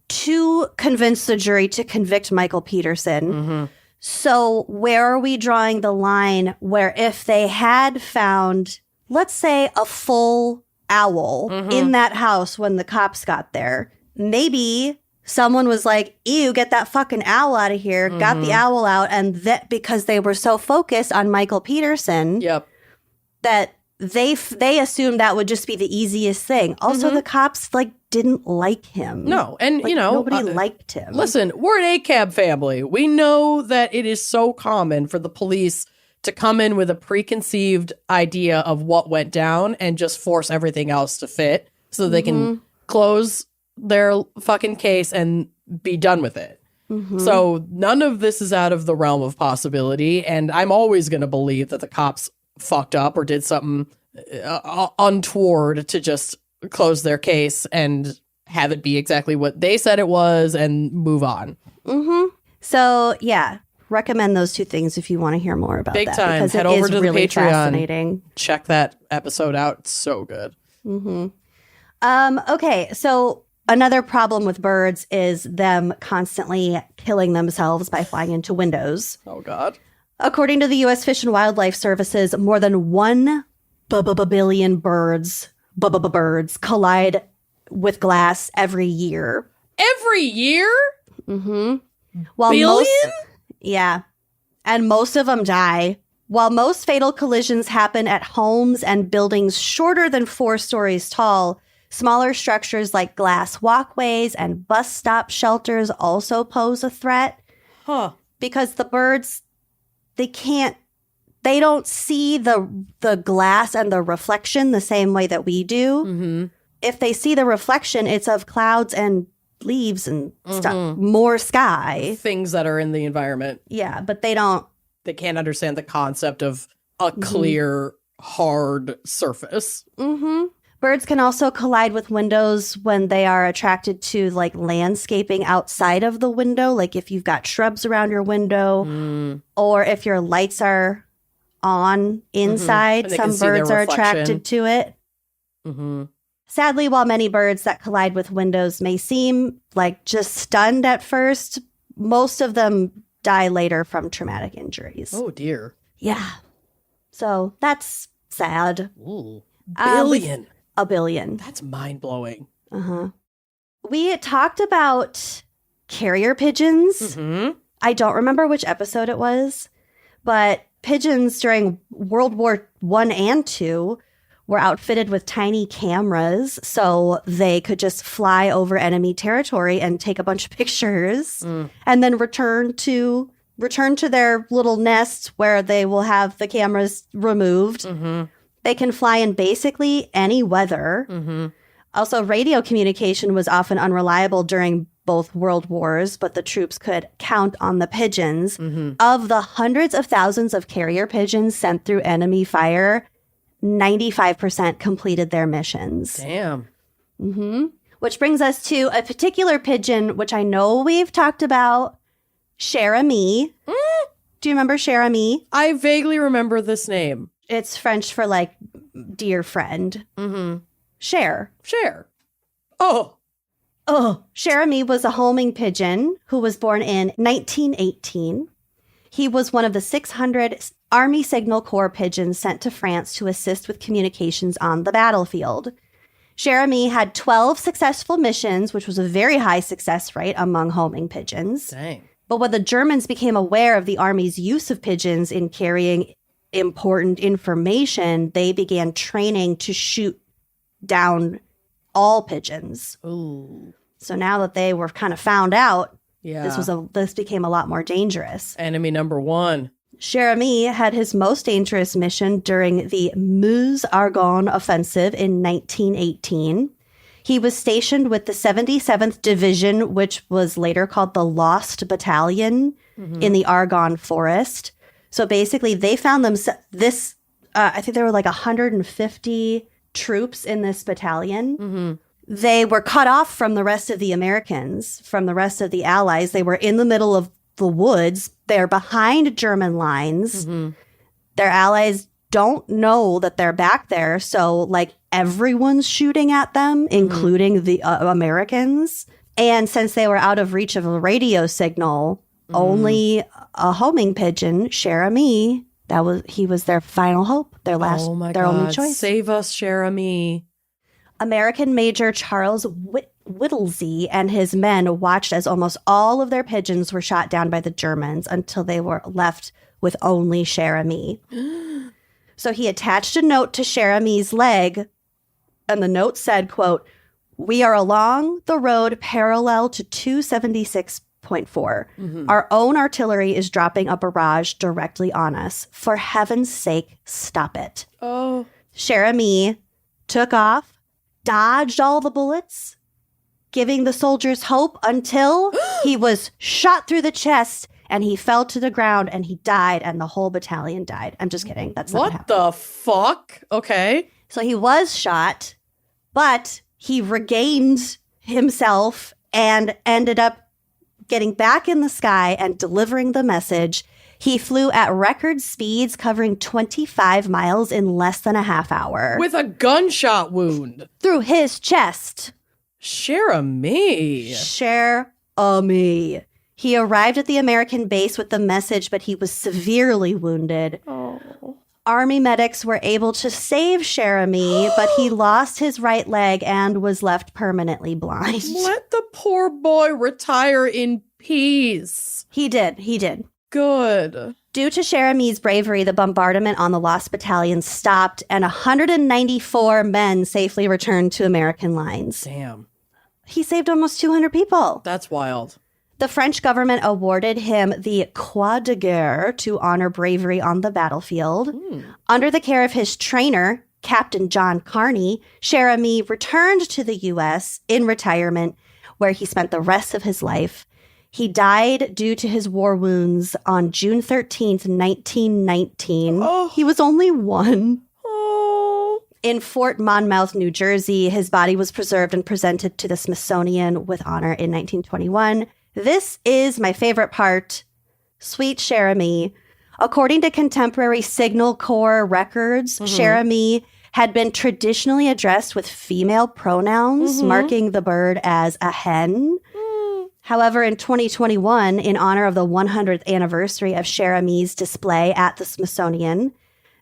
to convince the jury to convict Michael Peterson. So where are we drawing the line where if they had found, let's say, a full owl in that house when the cops got there, maybe someone was like, ew, get that fucking owl out of here, got the owl out, and that because they were so focused on Michael Peterson that they assumed that would just be the easiest thing. Also, the cops didn't like him. No, and nobody liked him. Listen, we're an ACAB family. We know that it is so common for the police to come in with a preconceived idea of what went down and just force everything else to fit so they can close their fucking case and be done with it. So none of this is out of the realm of possibility, and I'm always going to believe that the cops fucked up or did something untoward to just close their case and have it be exactly what they said it was and move on. So, yeah, recommend those two things if you want to hear more about Big that. time. Because Head it over is to the really Patreon. fascinating. Check that episode out. It's so good. Okay, so another problem with birds is them constantly killing themselves by flying into windows. Oh, God. According to the U.S. Fish and Wildlife Services, more than 1 billion birds collide with glass every year. Every year? While Billion? And most of them die. While most fatal collisions happen at homes and buildings shorter than 4 stories tall, smaller structures like glass walkways and bus stop shelters also pose a threat. Because the birds, they don't see the glass and the reflection the same way that we do. If they see the reflection, it's of clouds and leaves and stuff, more sky. Things that are in the environment. Yeah, but they don't. They can't understand the concept of a clear, hard surface. Birds can also collide with windows when they are attracted to landscaping outside of the window. Like if you've got shrubs around your window or if your lights are on inside, some birds are attracted to it. Sadly, while many birds that collide with windows may seem just stunned at first, most of them die later from traumatic injuries. Oh, dear. Yeah. So that's sad. Ooh. Billion. A billion. That's mind-blowing. We talked about carrier pigeons. I don't remember which episode it was, but pigeons during World War I and II were outfitted with tiny cameras so they could just fly over enemy territory and take a bunch of pictures and then return to their little nest where they will have the cameras removed. They can fly in basically any weather. Also, radio communication was often unreliable during both world wars, but the troops could count on the pigeons. Of the hundreds of thousands of carrier pigeons sent through enemy fire, 95% completed their missions. Damn. Which brings us to a particular pigeon, which I know we've talked about, Cherami. Do you remember cher ami? I vaguely remember this name. It's French for like dear friend. Mm-hmm. Cher. Oh. Cher ami was a homing pigeon who was born in 1918. He was one of the 600 Army Signal Corps pigeons sent to France to assist with communications on the battlefield. Cher ami had 12 successful missions, which was a very high success rate among homing pigeons. Dang. But when the Germans became aware of the Army's use of pigeons in carrying important information, they began training to shoot down all pigeons. Ooh. So now that they were kind of found out, Yeah. this became a lot more dangerous. Enemy number one. Cher ami had his most dangerous mission during the Meuse-Argonne offensive in 1918. He was stationed with the 77th Division, which was later called the Lost Battalion, in the Argonne Forest. So basically, they found I think there were like 150 troops in this battalion. Mm-hmm. They were cut off from the rest of the Americans, from the rest of the Allies. They were in the middle of the woods. They're behind German lines. Mm-hmm. Their allies don't know that they're back there. So like everyone's shooting at them, including the Americans. And since they were out of reach of a radio signal, only a homing pigeon, cher ami, he was their final hope, their only choice. Save us, cher ami. American Major Charles Whittlesey and his men watched as almost all of their pigeons were shot down by the Germans until they were left with only cher ami. So he attached a note to cher ami's leg, and the note said, quote, "We are along the road parallel to 276.4. Our own artillery is dropping a barrage directly on us. For heaven's sake, stop it." Oh. Cher ami took off, dodged all the bullets, giving the soldiers hope until he was shot through the chest and he fell to the ground and he died and the whole battalion died. I'm just kidding. That's not what happened. What the fuck? Okay. So he was shot, but he regained himself and ended up getting back in the sky and delivering the message. He flew at record speeds, covering 25 miles in less than a half hour. With a gunshot wound. Through his chest. Cher ami. Cher ami. He arrived at the American base with the message, but he was severely wounded. Oh. Army medics were able to save cher ami, but he lost his right leg and was left permanently blind. Let the poor boy retire in peace. He did. Good. Due to cher ami's bravery, the bombardment on the Lost Battalion stopped and 194 men safely returned to American lines. Damn. He saved almost 200 people. That's wild. The French government awarded him the Croix de Guerre to honor bravery on the battlefield. Under the care of his trainer, Captain John Carney, cher ami returned to the U.S. in retirement, where he spent the rest of his life. He died due to his war wounds on June 13th, 1919. Oh. He was only one. Oh. In Fort Monmouth, New Jersey, his body was preserved and presented to the Smithsonian with honor in 1921. This is my favorite part. Sweet cher ami. According to contemporary Signal Corps records, cher ami had been traditionally addressed with female pronouns, marking the bird as a hen. However, in 2021, in honor of the 100th anniversary of cher ami's display at the Smithsonian,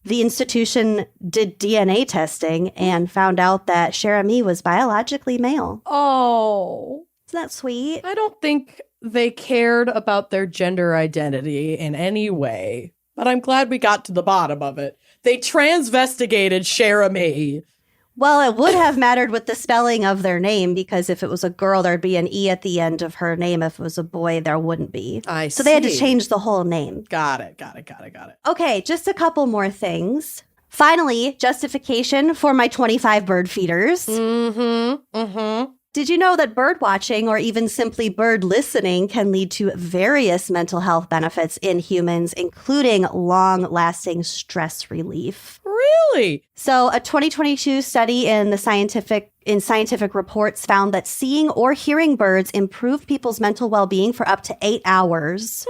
the institution did DNA testing and found out that cher ami was biologically male. Oh. Isn't that sweet? I don't think they cared about their gender identity in any way, but I'm glad we got to the bottom of it. They transvestigated cher ami. Well, it would have mattered with the spelling of their name, because if it was a girl, there'd be an E at the end of her name. If it was a boy, there wouldn't be. So they had to change the whole name. Got it. Okay, just a couple more things. Finally, justification for my 25 bird feeders. Did you know that bird watching, or even simply bird listening, can lead to various mental health benefits in humans, including long-lasting stress relief? Really? So a 2022 study in Scientific Reports found that seeing or hearing birds improved people's mental well-being for up to 8 hours.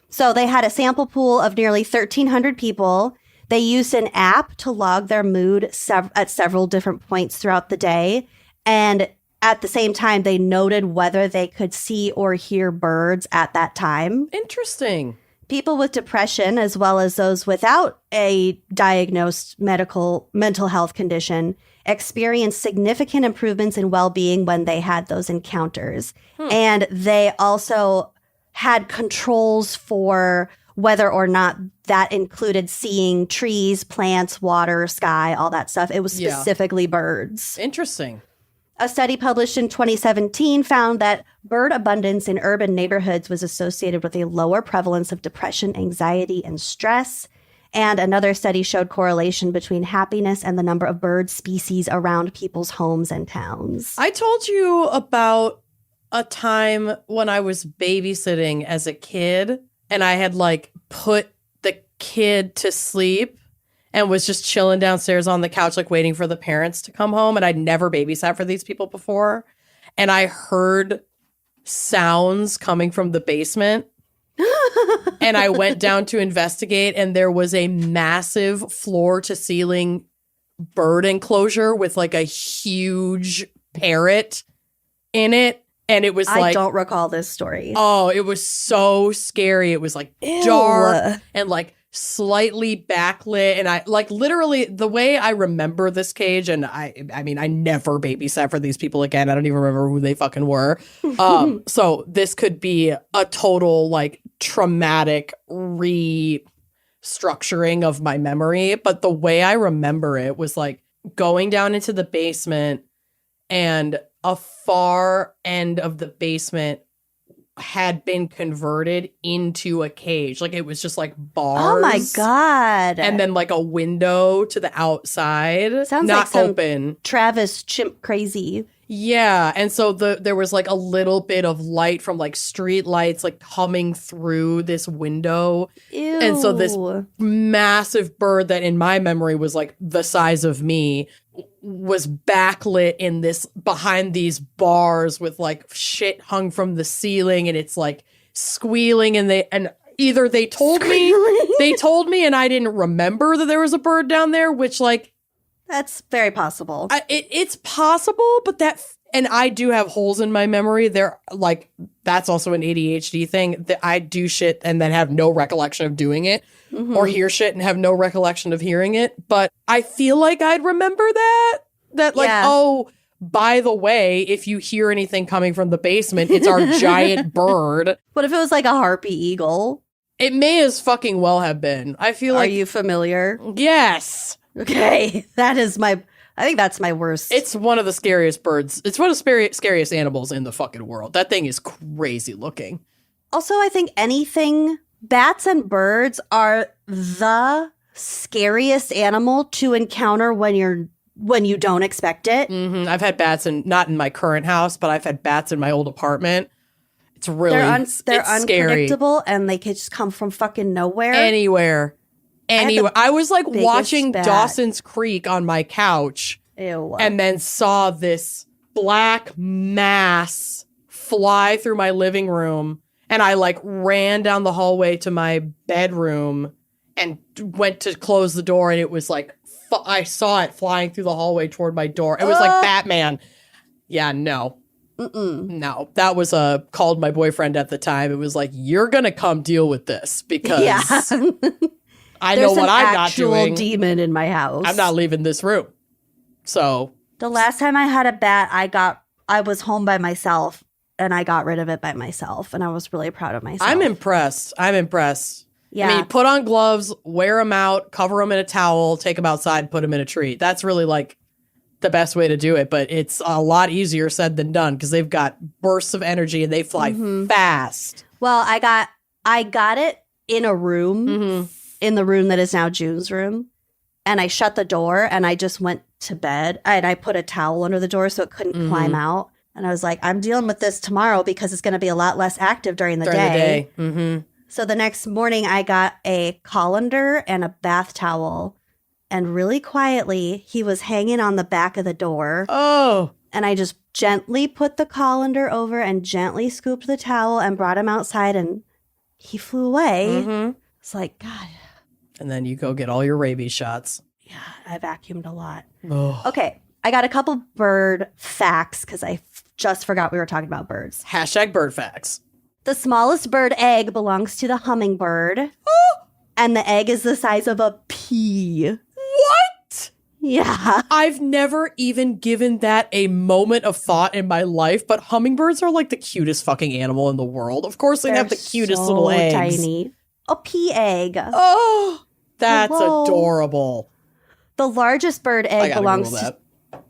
So they had a sample pool of nearly 1,300 people. They used an app to log their mood at several different points throughout the day. And at the same time, they noted whether they could see or hear birds at that time. Interesting. People with depression, as well as those without a diagnosed mental health condition, experienced significant improvements in well-being when they had those encounters. And they also had controls for whether or not that included seeing trees, plants, water, sky, all that stuff. It was specifically birds. Interesting. A study published in 2017 found that bird abundance in urban neighborhoods was associated with a lower prevalence of depression, anxiety, and stress. And another study showed correlation between happiness and the number of bird species around people's homes and towns. I told you about a time when I was babysitting as a kid and I had like put the kid to sleep and was just chilling downstairs on the couch, like waiting for the parents to come home. And I'd never babysat for these people before. And I heard sounds coming from the basement. And I went down to investigate, and there was a massive floor to ceiling bird enclosure with like a huge parrot in it. And it was I don't recall this story. Oh, it was so scary. It was like dark and like slightly backlit. And I like literally the way I remember this cage, and I mean, I never babysat for these people again. I don't even remember who they fucking were. So this could be a total like traumatic restructuring of my memory. But the way I remember it was like going down into the basement, and a far end of the basement had been converted into a cage. Like it was just like bars. Oh my God. And then like a window to the outside. Sounds not like some open. Travis chimp crazy. Yeah. And so there was like a little bit of light from like street lights like coming through this window. Ew. And so this massive bird that in my memory was like the size of me was backlit in this behind these bars with like shit hung from the ceiling, and it's like squealing, and either they told me and I didn't remember that there was a bird down there, which like that's very possible. It's possible, but and I do have holes in my memory. There, like that's also an ADHD thing that I do shit and then have no recollection of doing it, or hear shit and have no recollection of hearing it. But I feel like I'd remember that like, oh, by the way, if you hear anything coming from the basement, it's our giant bird. What if it was like a harpy eagle? It may as fucking well have been. I feel like. Are you familiar? Yes. Okay. I think that's my worst. It's one of the scariest birds. It's one of the scariest animals in the fucking world. That thing is crazy looking. Also, I think bats and birds are the scariest animal to encounter when you don't expect it. Mm-hmm. I've had bats not in my current house, but I've had bats in my old apartment. It's really they're it's unpredictable, scary. And they could just come from fucking nowhere. Anywhere. I was like watching bat. Dawson's Creek on my couch. Ew. And then saw this black mass fly through my living room. And I like ran down the hallway to my bedroom and went to close the door. And it was like, I saw it flying through the hallway toward my door. It was like Batman. Yeah, no. No, that was called my boyfriend at the time. It was like, you're going to come deal with this because I know what I'm not doing. There's an actual demon in my house. I'm not leaving this room. So the last time I had a bat, I was home by myself and I got rid of it by myself. And I was really proud of myself. I'm impressed. Yeah. I mean, put on gloves, wear them out, cover them in a towel, take them outside, put them in a tree. That's really like the best way to do it. But it's a lot easier said than done because they've got bursts of energy and they fly fast. Well, I got it in a room, in the room that is now June's room. And I shut the door and I just went to bed. And I put a towel under the door so it couldn't climb out. And I was like, I'm dealing with this tomorrow because it's going to be a lot less active during the day. Mm-hmm. So the next morning, I got a colander and a bath towel. And really quietly, he was hanging on the back of the door. Oh. And I just gently put the colander over and gently scooped the towel and brought him outside. And he flew away. Mm-hmm. It's like, God. And then you go get all your rabies shots. Yeah, I vacuumed a lot. Oh. Okay, I got a couple bird facts because I just forgot we were talking about birds. Hashtag bird facts. The smallest bird egg belongs to the hummingbird. And the egg is the size of a pea. What? Yeah. I've never even given that a moment of thought in my life, but hummingbirds are like the cutest fucking animal in the world. Of course they have the cutest so little eggs. tiny. A pea egg. Oh, that's Hello. adorable. The largest bird I egg gotta belongs Google to,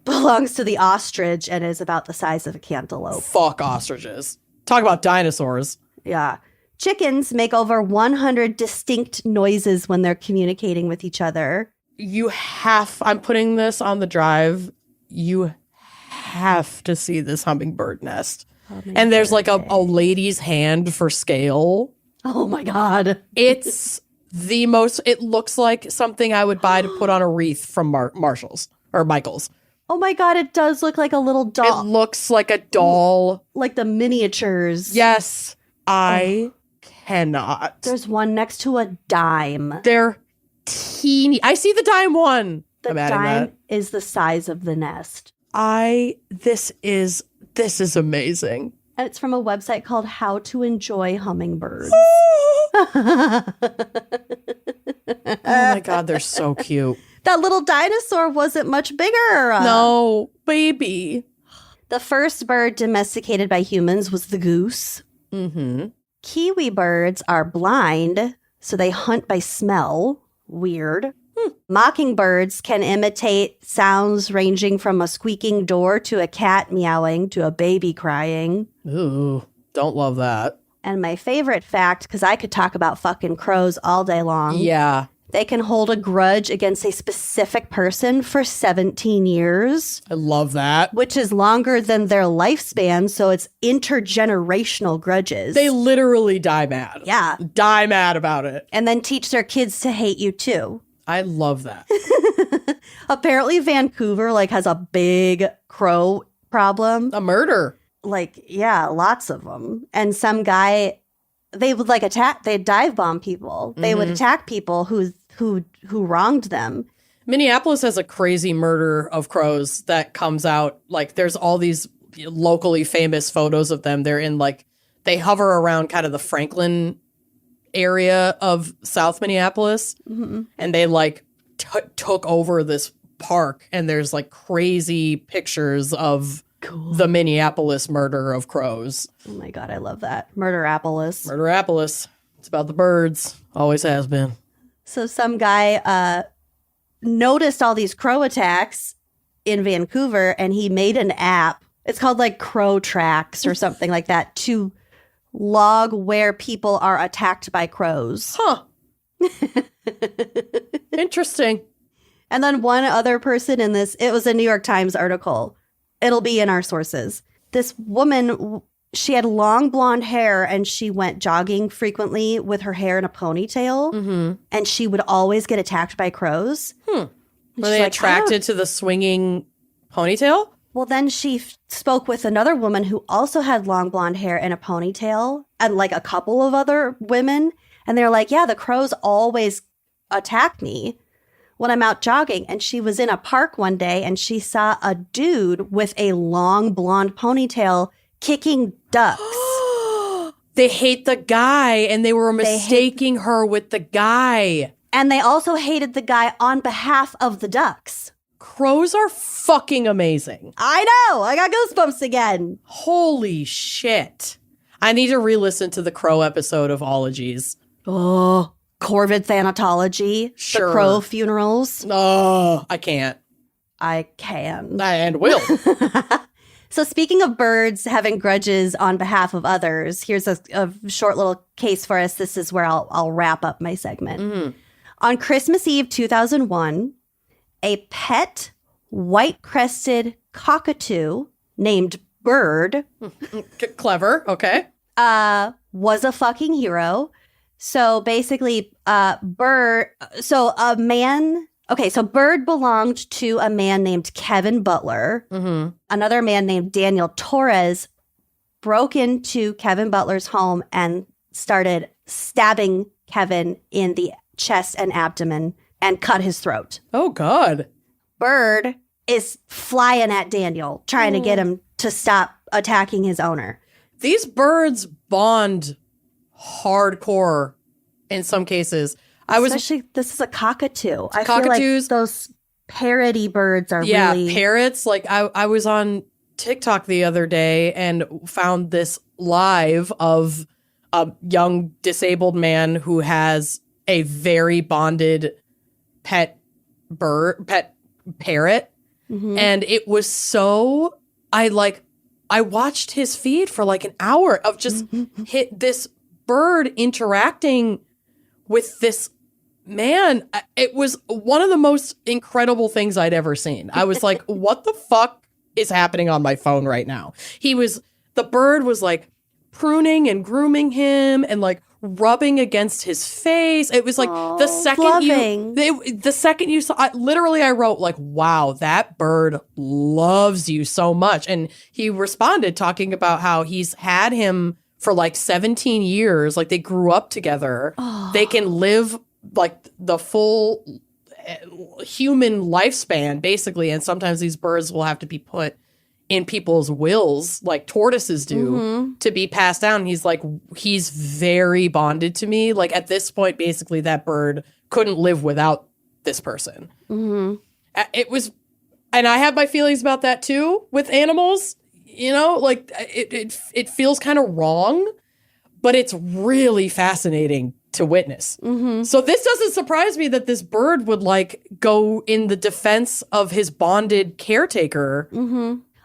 that. the ostrich and is about the size of a cantaloupe. Fuck ostriches. Talk about dinosaurs. Yeah. Chickens make over 100 distinct noises when they're communicating with each other. I'm putting this on the drive. You have to see this hummingbird nest. And there's like a lady's hand for scale. Oh my God. It's it looks like something I would buy to put on a wreath from Marshall's or Michael's. Oh my God, it does look like a little doll. It looks like a doll. Like the miniatures. Yes, I cannot. There's one next to a dime. They're teeny. I see the dime one. The I'm adding dime that. is the size of the nest. This is amazing. And it's from a website called How to Enjoy Hummingbirds. Oh my God, they're so cute. That little dinosaur wasn't much bigger. No, baby. The first bird domesticated by humans was the goose. Mm-hmm. Kiwi birds are blind, so they hunt by smell. Weird. Mockingbirds can imitate sounds ranging from a squeaking door to a cat meowing to a baby crying. Ooh, don't love that. And my favorite fact, because I could talk about fucking crows all day long. Yeah. They can hold a grudge against a specific person for 17 years. I love that. Which is longer than their lifespan, so it's intergenerational grudges. They literally die mad. Yeah. Die mad about it. And then teach their kids to hate you too. I love that. Apparently Vancouver has a big crow problem. A murder. Yeah, lots of them. And some guy, they would they'd dive bomb people. They would attack people who wronged them. Minneapolis has a crazy murder of crows that comes out. There's all these locally famous photos of them. They're in they hover around kind of the Franklin area of South Minneapolis. Mm-hmm. And they took over this park. And there's crazy pictures of the Minneapolis murder of crows. Oh my God, I love that. Murderapolis. Murderapolis. It's about the birds. Always has been. So some guy noticed all these crow attacks in Vancouver, and he made an app. It's called Crow Tracks or something like that to log where people are attacked by crows. Huh. Interesting. And then one other person in this, it was a New York Times article. It'll be in our sources. This woman, she had long blonde hair and she went jogging frequently with her hair in a ponytail. Mm-hmm. And she would always get attacked by crows. Were they attracted to the swinging ponytail? Well, then she spoke with another woman who also had long blonde hair and a ponytail and a couple of other women. And they're like, yeah, the crows always attack me when I'm out jogging. And she was in a park one day and she saw a dude with a long blonde ponytail kicking ducks. They hate the guy and they were mistaking her with the guy. And they also hated the guy on behalf of the ducks. Crows are fucking amazing. I know. I got goosebumps again. Holy shit. I need to re-listen to the crow episode of Ologies. Oh, Corvid Thanatology. Sure. The crow funerals. Oh, I can't. I can. And will. So speaking of birds having grudges on behalf of others, here's a short little case for us. This is where I'll wrap up my segment. Mm-hmm. On Christmas Eve 2001, a pet white-crested cockatoo named Bird Clever. Okay. was a fucking hero. So basically, Bird belonged to a man named Kevin Butler. Mm-hmm. Another man named Daniel Torres broke into Kevin Butler's home and started stabbing Kevin in the chest and abdomen and cut his throat. Oh, God. Bird is flying at Daniel, trying to get him to stop attacking his owner. These birds bond hardcore in some cases. Especially, this is a cockatoo. I feel Cockatoos. like those parroty birds are Yeah, really... parrots. Like, I was on TikTok the other day and found this live of a young disabled man who has a very bonded pet parrot. Mhm. And it was so, I watched his feed for like an hour of just hit this bird interacting with this man. It was one of the most incredible things I'd ever seen. I was like, what the fuck is happening on my phone right now? The bird was like pruning and grooming him and like rubbing against his face. It was like the second you saw, I wrote like, wow, that bird loves you so much. And he responded talking about how he's had him for like 17 years. Like they grew up together. They can live like the full human lifespan basically. And sometimes these birds will have to be put in people's wills, like tortoises do, to be passed down. He's like, he's very bonded to me. Like at this point, basically that bird couldn't live without this person. It was, and I have my feelings about that too with animals, you know, like it feels kind of wrong, but it's really fascinating to witness. So this doesn't surprise me that this bird would like go in the defense of his bonded caretaker.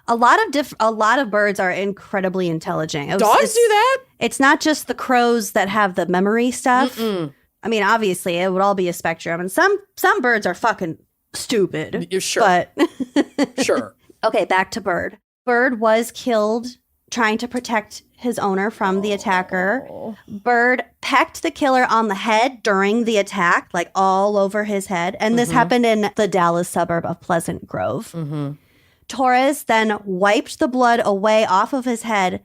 A lot of birds are incredibly intelligent. Dogs do that? It's not just the crows that have the memory stuff. I mean, obviously, it would all be a spectrum. And some birds are fucking stupid. You're sure. But Sure. Okay, back to Bird. Bird was killed trying to protect his owner from the attacker. Bird pecked the killer on the head during the attack, like all over his head. And this happened in the Dallas suburb of Pleasant Grove. Torres then wiped the blood away off of his head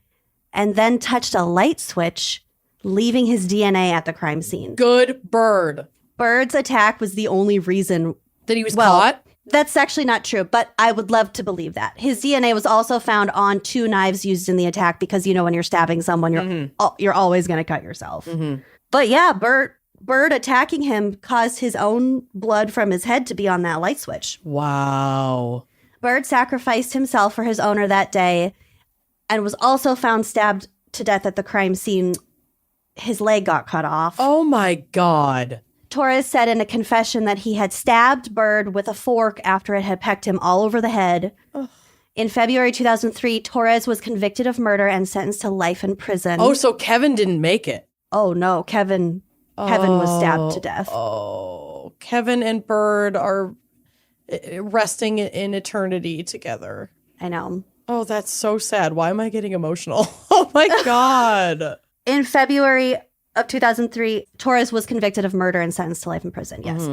and then touched a light switch, leaving his DNA at the crime scene. Good bird. Bird's attack was the only reason That he was caught? That's actually not true, but I would love to believe that. His DNA was also found on 2 knives used in the attack because, you know, when you're stabbing someone, you're always going to cut yourself. But yeah, Bird attacking him caused his own blood from his head to be on that light switch. Wow. Bird sacrificed himself for his owner that day and was also found stabbed to death at the crime scene. His leg got cut off. Oh my God. Torres said in a confession that he had stabbed Bird with a fork after it had pecked him all over the head. In February 2003, Torres was convicted of murder and sentenced to life in prison. Oh, so Kevin didn't make it. Oh, no. Kevin was stabbed to death. Oh, Kevin and Bird are resting in eternity together. I know. Oh, that's so sad. Why am I getting emotional? Oh my God. In February of 2003, Torres was convicted of murder and sentenced to life in prison, yes.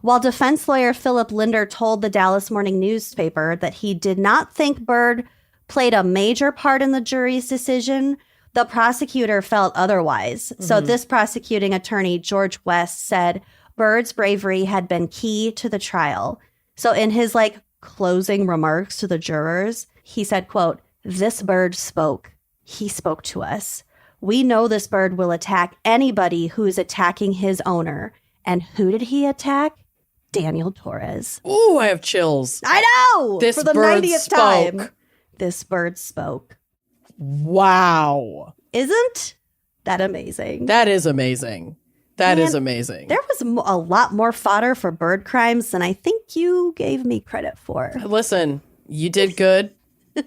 While defense lawyer Philip Linder told the Dallas Morning newspaper that he did not think Bird played a major part in the jury's decision, the prosecutor felt otherwise. So this prosecuting attorney, George West, said Bird's bravery had been key to the trial. So in his closing remarks to the jurors, he said, quote, "This bird spoke. He spoke to us. We know this bird will attack anybody who is attacking his owner. And who did he attack? Daniel Torres." Ooh, I have chills. I know! This For the bird 90th spoke. time. This bird spoke. Wow. Isn't that amazing? That is amazing. That is Man, amazing. There was a lot more fodder for bird crimes than I think you gave me credit for. Listen, you did good,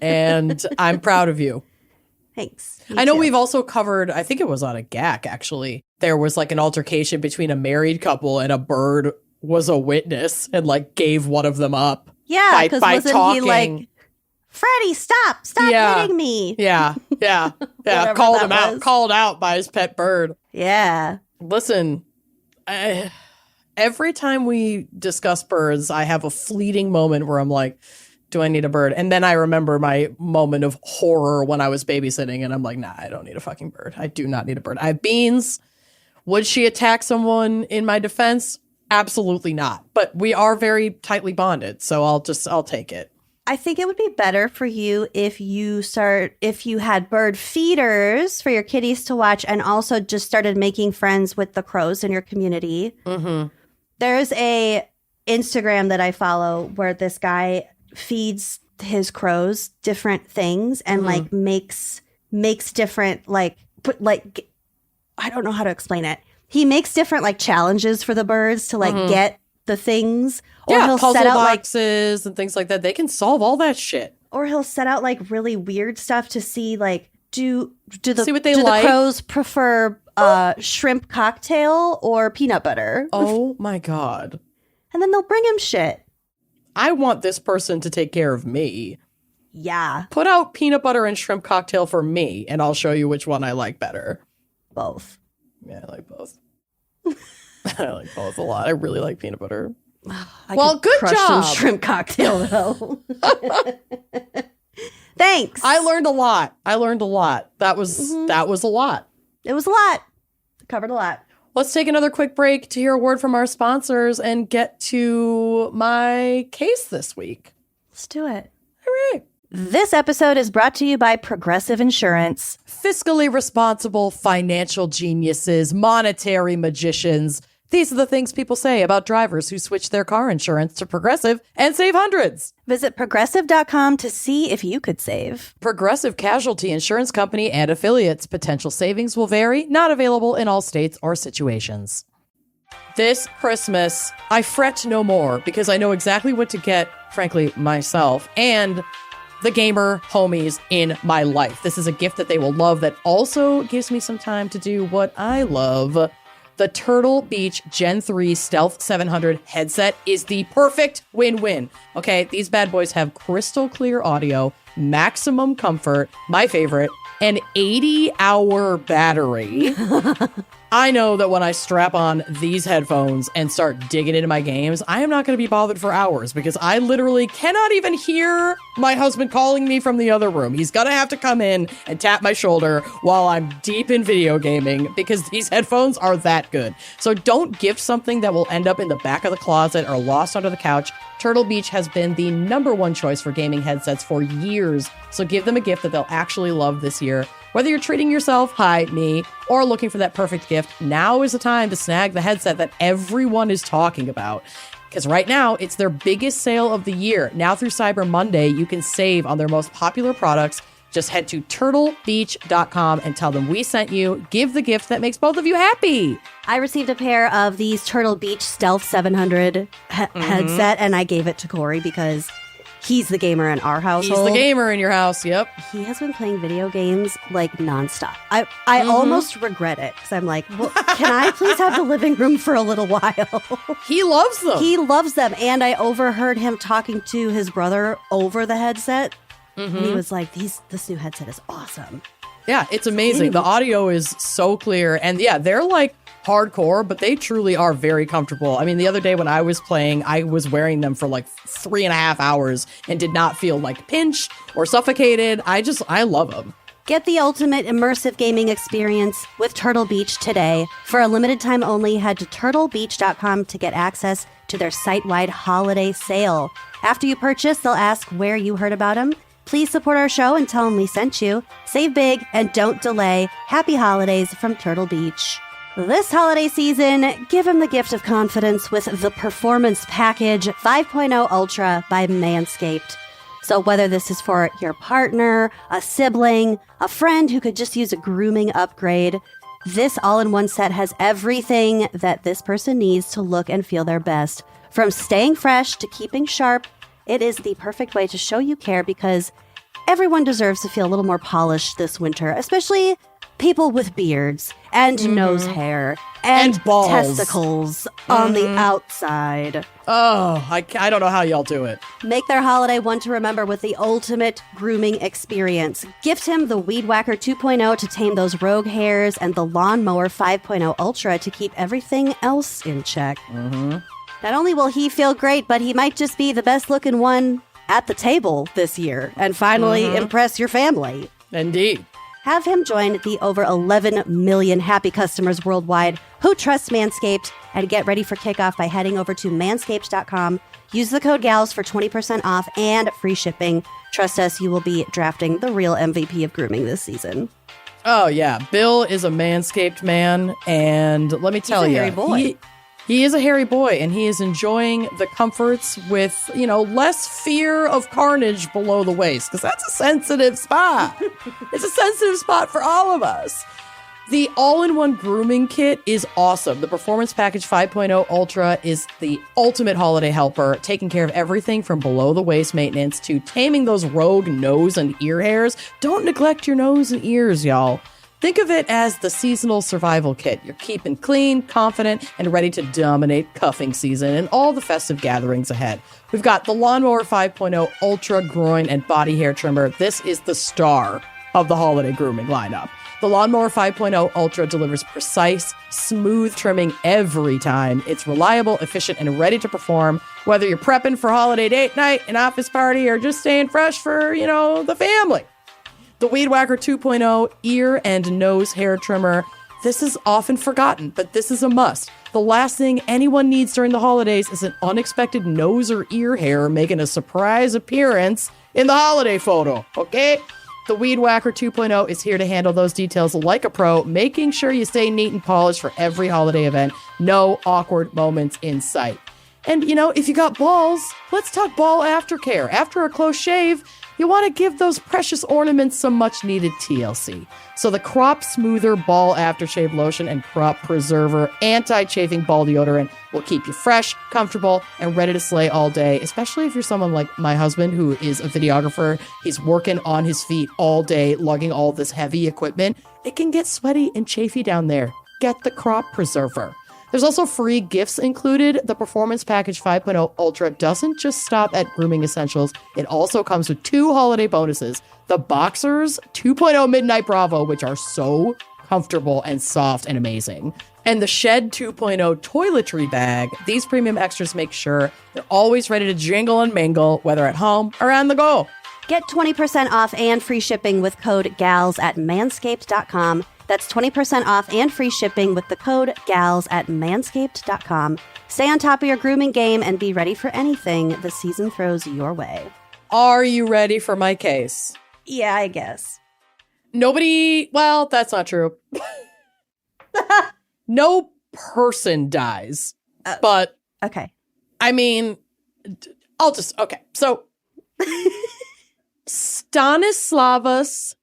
and I'm proud of you. Thanks. I know too. we've also covered, I think it was on a GAC, actually. There was an altercation between a married couple and a bird was a witness and gave one of them up. Yeah, because wasn't talking. he Freddie, stop hitting me. Yeah. Whatever Called that him out. was. Called out by his pet bird. Yeah. Listen, every time we discuss birds, I have a fleeting moment where I'm like, do I need a bird? And then I remember my moment of horror when I was babysitting, and I'm like, nah, I don't need a fucking bird. I do not need a bird. I have beans. Would she attack someone in my defense? Absolutely not. But we are very tightly bonded, so I'll take it. I think it would be better for you if you had bird feeders for your kitties to watch and also just started making friends with the crows in your community. Mm-hmm. There's a Instagram that I follow where this guy feeds his crows different things and like makes different I don't know how to explain it. He makes different like challenges for the birds to like get the things. Or he'll puzzle set out boxes and things like that. They can solve all that shit. Or he'll set out like really weird stuff to see like do the crows prefer shrimp cocktail or peanut butter? Oh my God. And then they'll bring him shit. I want this person to take care of me. Yeah. Put out peanut butter and shrimp cocktail for me, and I'll show you which one I like better. Both. Yeah, I like both. I like both a lot. I really like peanut butter. Well, good job. Some shrimp cocktail, though. Thanks. I learned a lot. That was a lot. It was a lot. Covered a lot. Let's take another quick break to hear a word from our sponsors and get to my case this week. Let's do it. All right. This episode is brought to you by Progressive Insurance. Fiscally responsible financial geniuses, monetary magicians. These are the things people say about drivers who switch their car insurance to Progressive and save hundreds. Visit progressive.com to see if you could save. Progressive Casualty Insurance Company and affiliates. Potential savings will vary. Not available in all states or situations. This Christmas, I fret no more because I know exactly what to get, frankly, myself and the gamer homies in my life. This is a gift that they will love that also gives me some time to do what I love. The Turtle Beach Gen 3 Stealth 700 headset is the perfect win-win. Okay, these bad boys have crystal clear audio, maximum comfort, my favorite, an 80-hour battery. I know that when I strap on these headphones and start digging into my games, I am not going to be bothered for hours because I literally cannot even hear my husband calling me from the other room. He's going to have to come in and tap my shoulder while I'm deep in video gaming because these headphones are that good. So don't gift something that will end up in the back of the closet or lost under the couch. Turtle Beach has been the #1 choice for gaming headsets for years. So give them a gift that they'll actually love this year. Whether you're treating yourself, hi, me, or looking for that perfect gift, now is the time to snag the headset that everyone is talking about. Because right now, it's their biggest sale of the year. Now through Cyber Monday, you can save on their most popular products. Just head to turtlebeach.com and tell them we sent you. Give the gift that makes both of you happy. I received a pair of these Turtle Beach Stealth 700 headset, and I gave it to Corey because he's the gamer in our household. He's the gamer in your house, yep. He has been playing video games like nonstop. I almost regret it because I'm like, well, can I please have the living room for a little while? He loves them. He loves them. And I overheard him talking to his brother over the headset. And he was like, this new headset is awesome. Yeah, it's amazing. The audio is so clear. And yeah, they're like hardcore, but they truly are very comfortable. I mean, the other day when I was playing, I was wearing them for like 3.5 hours and did not feel like pinched or suffocated. I love them. Get the ultimate immersive gaming experience with Turtle Beach today. For a limited time only, head to turtlebeach.com to get access to their site-wide holiday sale. After you purchase, they'll ask where you heard about them. Please support our show and tell them we sent you. Save big and don't delay. Happy holidays from Turtle Beach. This holiday season, give him the gift of confidence with the Performance Package 5.0 Ultra by Manscaped. So whether this is for your partner, a sibling, a friend who could just use a grooming upgrade, this all-in-one set has everything that this person needs to look and feel their best. From staying fresh to keeping sharp, it is the perfect way to show you care because everyone deserves to feel a little more polished this winter, especially people with beards and nose hair and balls. Testicles on the outside. Oh, I don't know how y'all do it. Make their holiday one to remember with the ultimate grooming experience. Gift him the Weed Whacker 2.0 to tame those rogue hairs and the Lawnmower 5.0 Ultra to keep everything else in check. Not only will he feel great, but he might just be the best looking one at the table this year and finally impress your family. Indeed. Have him join the over 11 million happy customers worldwide who trust Manscaped, and get ready for kickoff by heading over to manscaped.com. Use the code GALS for 20% off and free shipping. Trust us, you will be drafting the real MVP of grooming this season. Oh, yeah. Bill is a Manscaped man, and let me tell you. He's a hairy boy. He is a hairy boy, and he is enjoying the comforts with, less fear of carnage below the waist, because that's a sensitive spot. It's a sensitive spot for all of us. The all-in-one grooming kit is awesome. The Performance Package 5.0 Ultra is the ultimate holiday helper, taking care of everything from below-the-waist maintenance to taming those rogue nose and ear hairs. Don't neglect your nose and ears, y'all. Think of it as the seasonal survival kit. You're keeping clean, confident, and ready to dominate cuffing season and all the festive gatherings ahead. We've got the Lawnmower 5.0 Ultra Groin and Body Hair Trimmer. This is the star of the holiday grooming lineup. The Lawnmower 5.0 Ultra delivers precise, smooth trimming every time. It's reliable, efficient, and ready to perform, whether you're prepping for holiday date night, an office party, or just staying fresh for, the family. The Weed Whacker 2.0 Ear and Nose Hair Trimmer. This is often forgotten, but this is a must. The last thing anyone needs during the holidays is an unexpected nose or ear hair making a surprise appearance in the holiday photo, okay? The Weed Whacker 2.0 is here to handle those details like a pro, making sure you stay neat and polished for every holiday event. No awkward moments in sight. And, if you got balls, let's talk ball aftercare. After a close shave, you want to give those precious ornaments some much-needed TLC. So the Crop Smoother Ball Aftershave Lotion and Crop Preserver Anti-Chafing Ball Deodorant will keep you fresh, comfortable, and ready to slay all day, especially if you're someone like my husband who is a videographer. He's working on his feet all day, lugging all this heavy equipment. It can get sweaty and chafy down there. Get the Crop Preserver. There's also free gifts included. The Performance Package 5.0 Ultra doesn't just stop at grooming essentials. It also comes with 2 holiday bonuses. The Boxers 2.0 Midnight Bravo, which are so comfortable and soft and amazing. And the Shed 2.0 Toiletry Bag. These premium extras make sure they're always ready to jingle and mingle, whether at home or on the go. Get 20% off and free shipping with code GALS at manscaped.com. That's 20% off and free shipping with the code GALS at manscaped.com. Stay on top of your grooming game and be ready for anything the season throws your way. Are you ready for my case? Yeah, I guess. Well, that's not true. No person dies, but... Okay. Okay. So, Stanislavas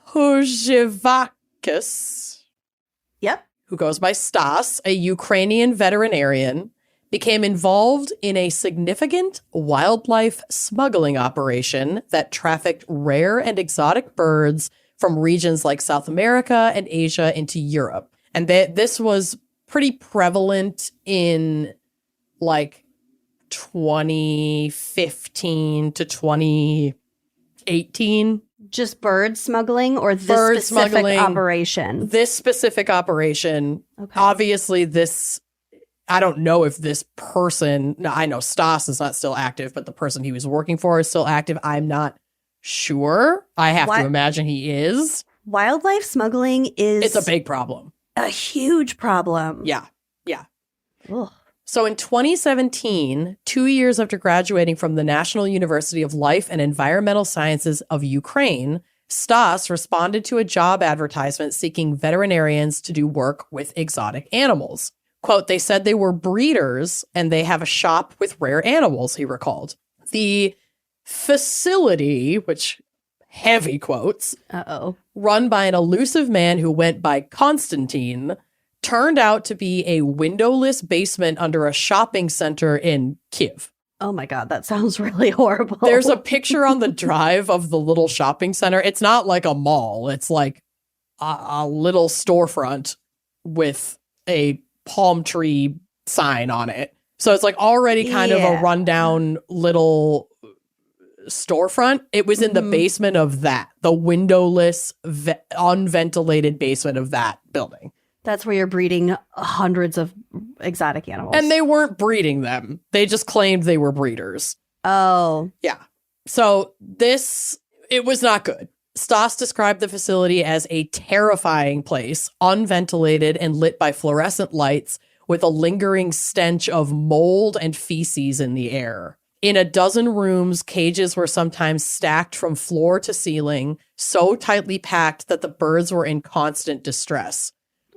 Hujevakis, Yep. who goes by Stas, a Ukrainian veterinarian, became involved in a significant wildlife smuggling operation that trafficked rare and exotic birds from regions like South America and Asia into Europe. And this was pretty prevalent in 2015 to 2018. Just bird smuggling or this Bird specific smuggling. operation? This specific operation, Okay. obviously I don't know if this person, no, I know Stas is not still active, but the person he was working for is still active. I'm not sure. I have to imagine he is. Wildlife smuggling is... It's a big problem. a huge problem. Yeah. Ugh. So in 2017, 2 years after graduating from the National University of Life and Environmental Sciences of Ukraine, Stas responded to a job advertisement seeking veterinarians to do work with exotic animals. Quote, they said they were breeders and they have a shop with rare animals, he recalled. The facility, which heavy quotes, run by an elusive man who went by Konstantin, turned out to be a windowless basement under a shopping center in Kyiv. Oh my God, that sounds really horrible. There's a picture on the drive of the little shopping center. It's not like a mall. It's like a little storefront with a palm tree sign on it. So it's already kind of a rundown little storefront. It was in the basement of that, the windowless, unventilated basement of that building. That's where you're breeding hundreds of exotic animals. And they weren't breeding them. They just claimed they were breeders. Oh. Yeah. So it was not good. Stoss described the facility as a terrifying place, unventilated and lit by fluorescent lights with a lingering stench of mold and feces in the air. In a dozen rooms, cages were sometimes stacked from floor to ceiling, so tightly packed that the birds were in constant distress.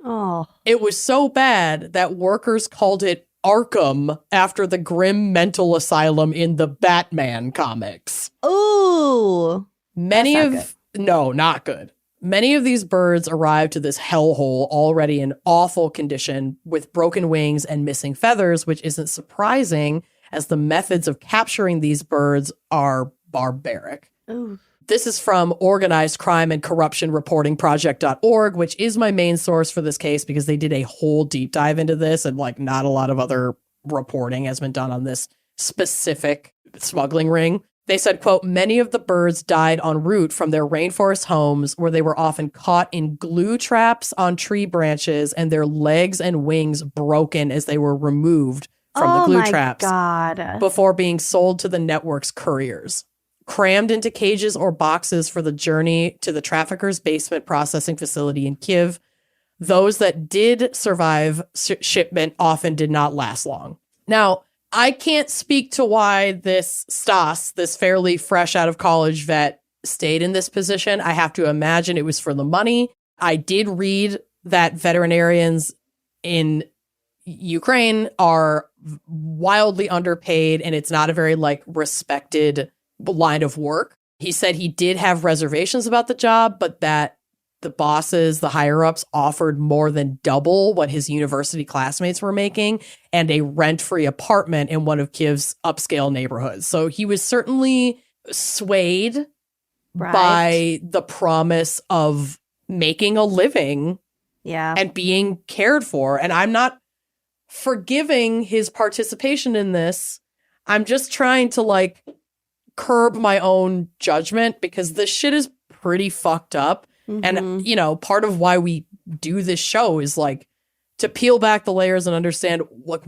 Oh. It was so bad that workers called it Arkham after the grim mental asylum in the Batman comics. Ooh. No, not good. Many of these birds arrived to this hellhole already in awful condition with broken wings and missing feathers, which isn't surprising as the methods of capturing these birds are barbaric. Ooh. This is from Organized Crime and Corruption Reporting Project.org, which is my main source for this case because they did a whole deep dive into this and like not a lot of other reporting has been done on this specific smuggling ring. They said, quote, many of the birds died en route from their rainforest homes where they were often caught in glue traps on tree branches and their legs and wings broken as they were removed from the glue traps before being sold to the network's couriers. Crammed into cages or boxes for the journey to the trafficker's basement processing facility in Kyiv. Those that did survive shipment often did not last long. Now, I can't speak to why this Stoss, this fairly fresh out of college vet, stayed in this position. I have to imagine it was for the money. I did read that veterinarians in Ukraine are wildly underpaid and it's not a very respected line of work. He said he did have reservations about the job, but that the bosses, the higher ups offered more than double what his university classmates were making and a rent-free apartment in one of Kyiv's upscale neighborhoods. So he was certainly swayed by the promise of making a living and being cared for. And I'm not forgiving his participation in this. I'm just trying to curb my own judgment because this shit is pretty fucked up. And, part of why we do this show is to peel back the layers and understand what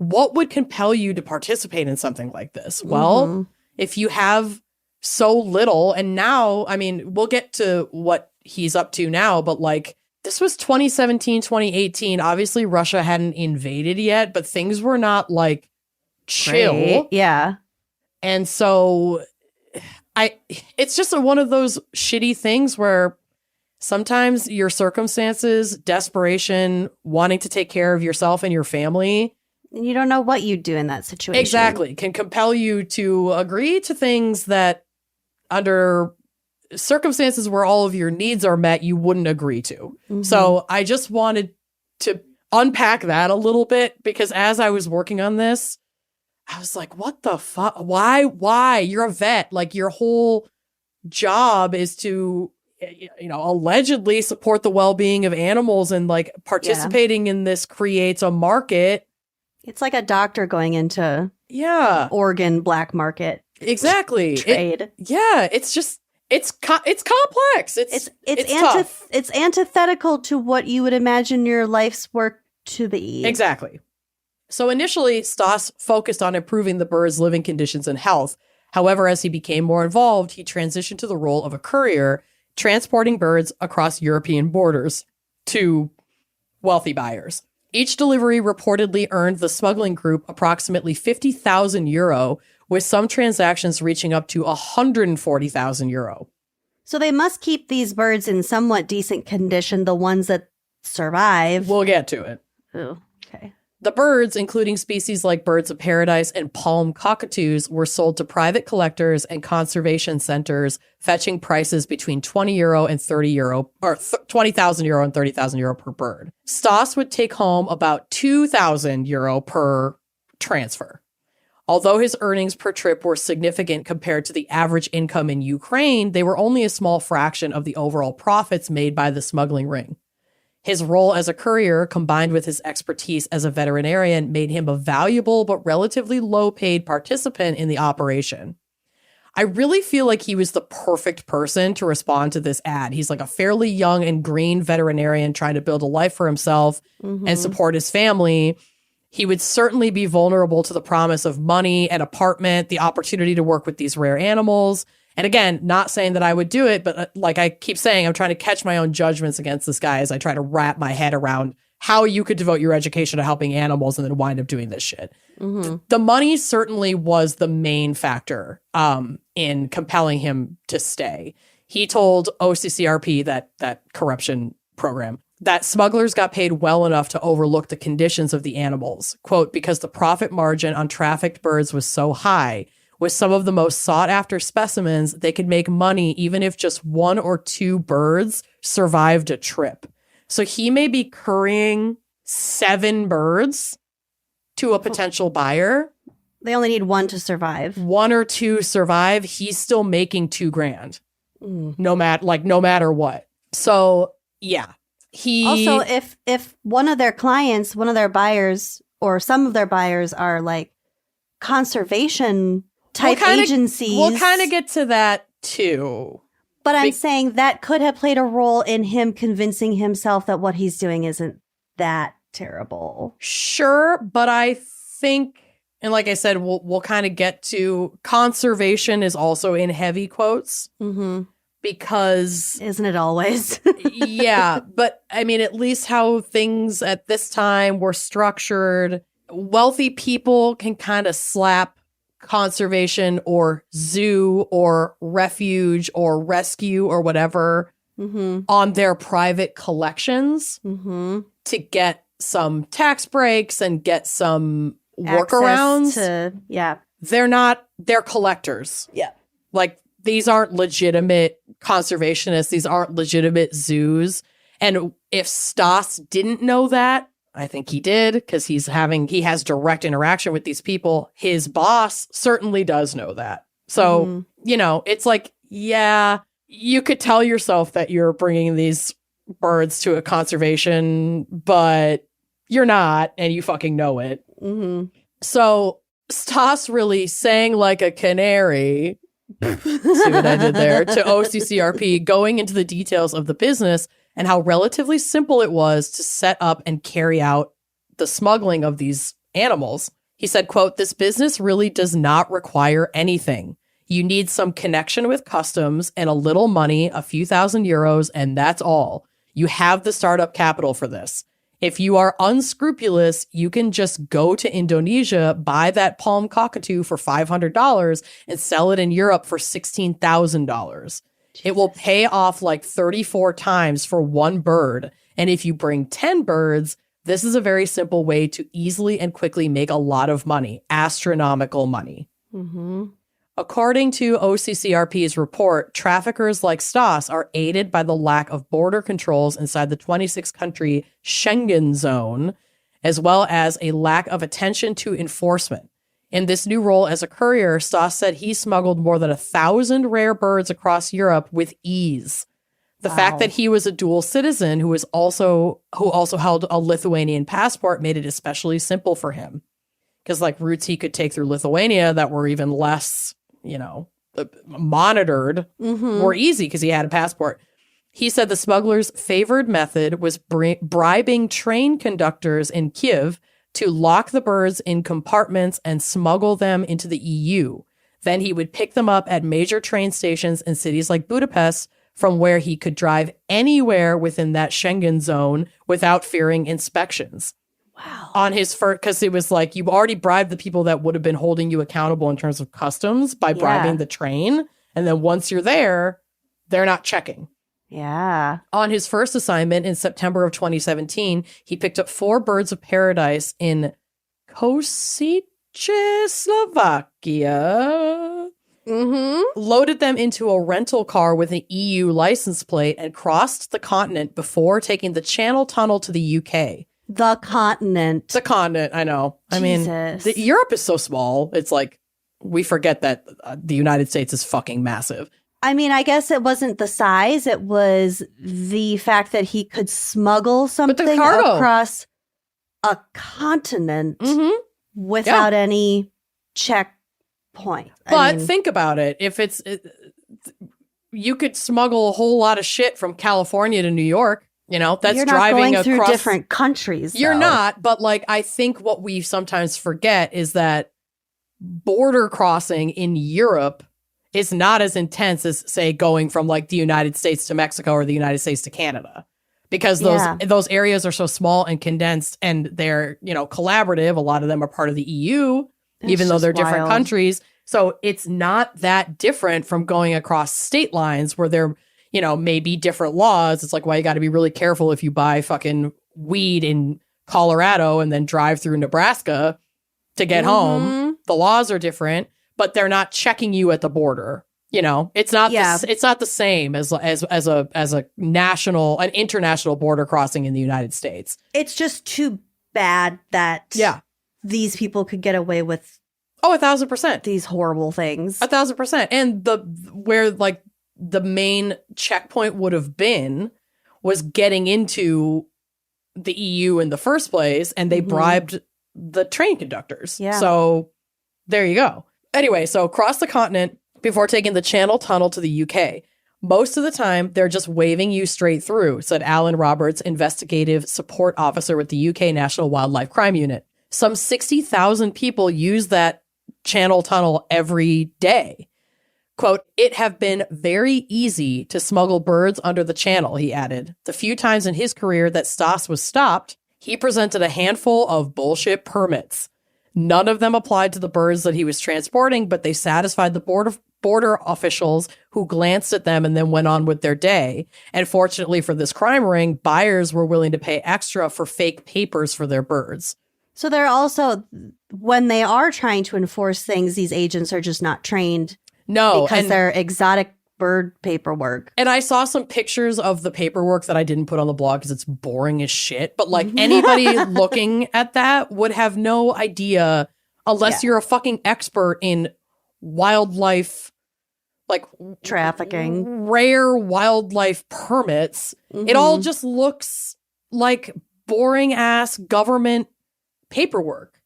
would compel you to participate in something like this? Well, if you have so little, and now, we'll get to what he's up to now, but this was 2017, 2018. Obviously, Russia hadn't invaded yet, but things were not chill. Great. Yeah. And so it's just one of those shitty things where sometimes your circumstances, desperation, wanting to take care of yourself and your family. And you don't know what you'd do in that situation. Exactly. Can compel you to agree to things that under circumstances where all of your needs are met, you wouldn't agree to. So I just wanted to unpack that a little bit because as I was working on this, I was like, what the fuck? Why? You're a vet. Your whole job is to, allegedly support the well-being of animals and participating in this creates a market. It's like a doctor going into organ black market. Exactly. Trade. It's just, it's complex. It's tough. It's antithetical to what you would imagine your life's work to be. Exactly. So initially, Stoss focused on improving the birds' living conditions and health. However, as he became more involved, he transitioned to the role of a courier, transporting birds across European borders to wealthy buyers. Each delivery reportedly earned the smuggling group approximately 50,000 euro, with some transactions reaching up to 140,000 euro. So they must keep these birds in somewhat decent condition, the ones that survive. We'll get to it. Oh, okay. The birds, including species like birds of paradise and palm cockatoos, were sold to private collectors and conservation centers, fetching prices between 20 euro and 30 euro, or 20,000 euro and 30,000 euro per bird. Stoss would take home about 2,000 euro per transfer. Although his earnings per trip were significant compared to the average income in Ukraine, they were only a small fraction of the overall profits made by the smuggling ring. His role as a courier, combined with his expertise as a veterinarian, made him a valuable but relatively low-paid participant in the operation. I really feel like he was the perfect person to respond to this ad. He's a fairly young and green veterinarian trying to build a life for himself and support his family. He would certainly be vulnerable to the promise of money, an apartment, the opportunity to work with these rare animals. And again, not saying that I would do it, but like I keep saying, I'm trying to catch my own judgments against this guy as I try to wrap my head around how you could devote your education to helping animals and then wind up doing this shit. The money certainly was the main factor in compelling him to stay. He told OCCRP, that corruption program, that smugglers got paid well enough to overlook the conditions of the animals. Quote, because the profit margin on trafficked birds was so high, with some of the most sought after specimens, they could make money even if just 1 or 2 birds survived a trip. So he may be currying 7 birds to a potential buyer. They only need 1 to survive. 1 or 2 survive. He's still making $2,000, no matter what. So yeah, Also, if one of their clients, one of their buyers, or some of their buyers are like conservation type agencies, we'll kind of get to that too. But I'm saying that could have played a role in him convincing himself that what he's doing isn't that terrible. Sure, but I think, and like I said, we'll kind of get to conservation is also in heavy quotes because isn't it always? Yeah, but I mean, at least how things at this time were structured, wealthy people can kind of slap conservation or zoo or refuge or rescue or whatever on their private collections to get some tax breaks and get some workarounds. They're collectors. Yeah. Like, these aren't legitimate conservationists. These aren't legitimate zoos. And if Stas didn't know that, I think he did, because he has direct interaction with these people. His boss certainly does know that. So, it's like, yeah, you could tell yourself that you're bringing these birds to a conservation, but you're not, and you fucking know it. So Stas really sang like a canary. See what I did there? To OCCRP, going into the details of the business and how relatively simple it was to set up and carry out the smuggling of these animals. He said, quote, this business really does not require anything. You need some connection with customs and a little money, a few €1,000, and that's all. You have the startup capital for this. If you are unscrupulous, you can just go to Indonesia, buy that palm cockatoo for $500 and sell it in Europe for $16,000. It will pay off like 34 times for 1 bird. And if you bring 10 birds, this is a very simple way to easily and quickly make a lot of money, astronomical money. According to OCCRP's report, traffickers like Stas are aided by the lack of border controls inside the 26-country Schengen zone, as well as a lack of attention to enforcement. In this new role as a courier, Stas said he smuggled more than 1,000 rare birds across Europe with ease. The fact that he was a dual citizen who also held a Lithuanian passport made it especially simple for him. Because like routes he could take through Lithuania that were even less, monitored were easy because he had a passport. He said the smugglers' favored method was bribing train conductors in Kyiv to lock the birds in compartments and smuggle them into the EU. Then he would pick them up at major train stations in cities like Budapest, from where he could drive anywhere within that Schengen zone without fearing inspections. Wow. On his first, because it was like, you already bribed the people that would have been holding you accountable in terms of customs by bribing the train. And then once you're there, they're not checking. Yeah. On his first assignment in September of 2017, he picked up 4 birds of paradise in Kosice, Slovakia, loaded them into a rental car with an EU license plate and crossed the continent before taking the Channel Tunnel to the UK. The continent, I know. Jesus. I mean, Europe is so small. It's like, we forget that the United States is fucking massive. I mean, I guess it wasn't the size. It was the fact that he could smuggle something across a continent without any checkpoint. But think about it. If you could smuggle a whole lot of shit from California to New York. You know, that's You're not driving going through across different countries. You're though. not, but like I think what we sometimes forget is that border crossing in Europe is not as intense as, say, going from like the United States to Mexico or the United States to Canada, because those areas are so small and condensed, and they're, you know, collaborative. A lot of them are part of the EU, even though they're different countries. So it's not that different from going across state lines where there, you know, may be different laws. It's like, well, you got to be really careful if you buy fucking weed in Colorado and then drive through Nebraska to get home. The laws are different, but they're not checking you at the border. You know, it's not it's not the same as a national, an international border crossing in the United States. It's just too bad that these people could get away with 1,000% these horrible things. 1,000%. And where like the main checkpoint would have been was getting into the EU in the first place, and they bribed the train conductors. Yeah. So there you go. Anyway, so across the continent before taking the Channel Tunnel to the UK. Most of the time, they're just waving you straight through, said Alan Roberts, investigative support officer with the UK National Wildlife Crime Unit. Some 60,000 people use that Channel Tunnel every day. Quote, it have been very easy to smuggle birds under the channel, he added. The few times in his career that Stas was stopped, he presented a handful of bullshit permits. None of them applied to the birds that he was transporting, but they satisfied the border officials who glanced at them and then went on with their day. And fortunately for this crime ring, buyers were willing to pay extra for fake papers for their birds. So they're also, when they are trying to enforce things, these agents are just not trained. No. Because they're exotic bird paperwork. And I saw some pictures of the paperwork that I didn't put on the blog because it's boring as shit. But like anybody looking at that would have no idea unless you're a fucking expert in wildlife, like trafficking, rare wildlife permits. It all just looks like boring ass government paperwork.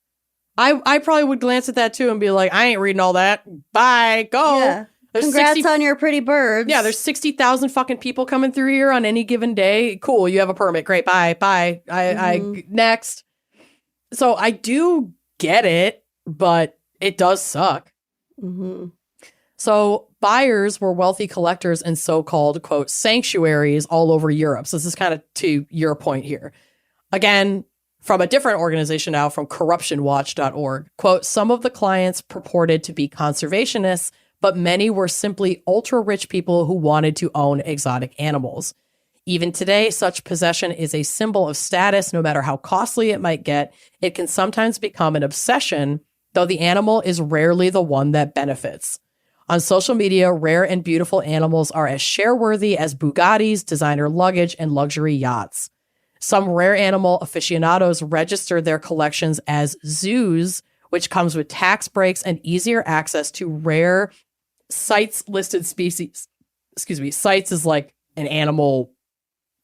I probably would glance at that too and be like, I ain't reading all that. Bye. Go. Yeah. Congrats on your pretty birds. Yeah, there's 60,000 fucking people coming through here on any given day. Cool, you have a permit. Great, bye. I next. So I do get it, but it does suck. So buyers were wealthy collectors in so-called, quote, sanctuaries all over Europe. So this is kind of to your point here. Again, from a different organization now, from corruptionwatch.org, quote, some of the clients purported to be conservationists, but many were simply ultra-rich people who wanted to own exotic animals. Even today, such possession is a symbol of status, no matter how costly it might get. It can sometimes become an obsession, though the animal is rarely the one that benefits. On social media, rare and beautiful animals are as share-worthy as Bugattis, designer luggage, and luxury yachts. Some rare animal aficionados register their collections as zoos, which comes with tax breaks and easier access to rare CITES-listed species. Excuse me, CITES is like an animal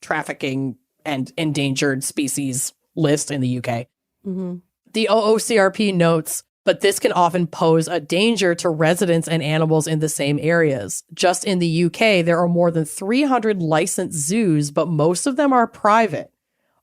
trafficking and endangered species list in the UK. The OOCRP notes, but this can often pose a danger to residents and animals in the same areas. Just in the UK, there are more than 300 licensed zoos, but most of them are private.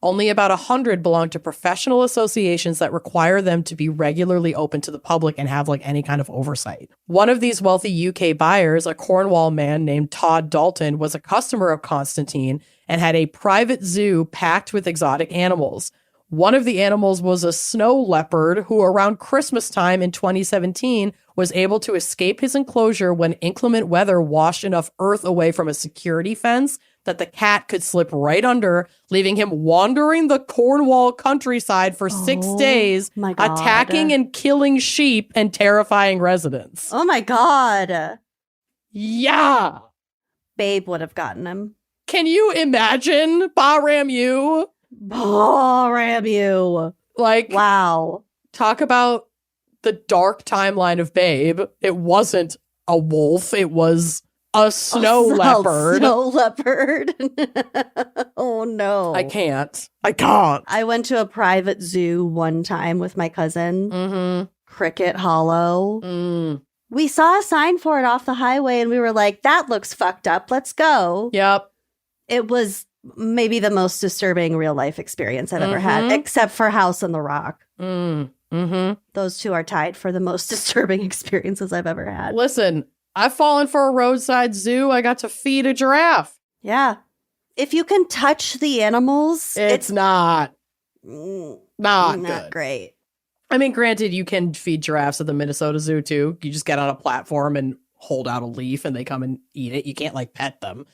Only about 100 belong to professional associations that require them to be regularly open to the public and have like any kind of oversight. One of these wealthy UK buyers, a Cornwall man named Todd Dalton, was a customer of Constantine and had a private zoo packed with exotic animals. One of the animals was a snow leopard who around Christmas time in 2017 was able to escape his enclosure when inclement weather washed enough earth away from a security fence that the cat could slip right under, leaving him wandering the Cornwall countryside for 6 days, attacking and killing sheep and terrifying residents. Oh my God. Yeah. Babe would have gotten him. Can you imagine? Bahram you. Ram you. Like, wow. Talk about the dark timeline of Babe. It wasn't a wolf. It was a snow leopard. Snow leopard. Oh, no. I can't. I went to a private zoo one time with my cousin. Cricket Hollow. We saw a sign for it off the highway and we were like, that looks fucked up. Let's go. Yep. It was maybe the most disturbing real life experience I've ever had, except for House on the Rock. Those two are tied for the most disturbing experiences I've ever had. Listen, I've fallen for a roadside zoo. I got to feed a giraffe. Yeah. If you can touch the animals, It's not not great. I mean, granted, you can feed giraffes at the Minnesota Zoo too. You just get on a platform and hold out a leaf and they come and eat it. You can't like pet them.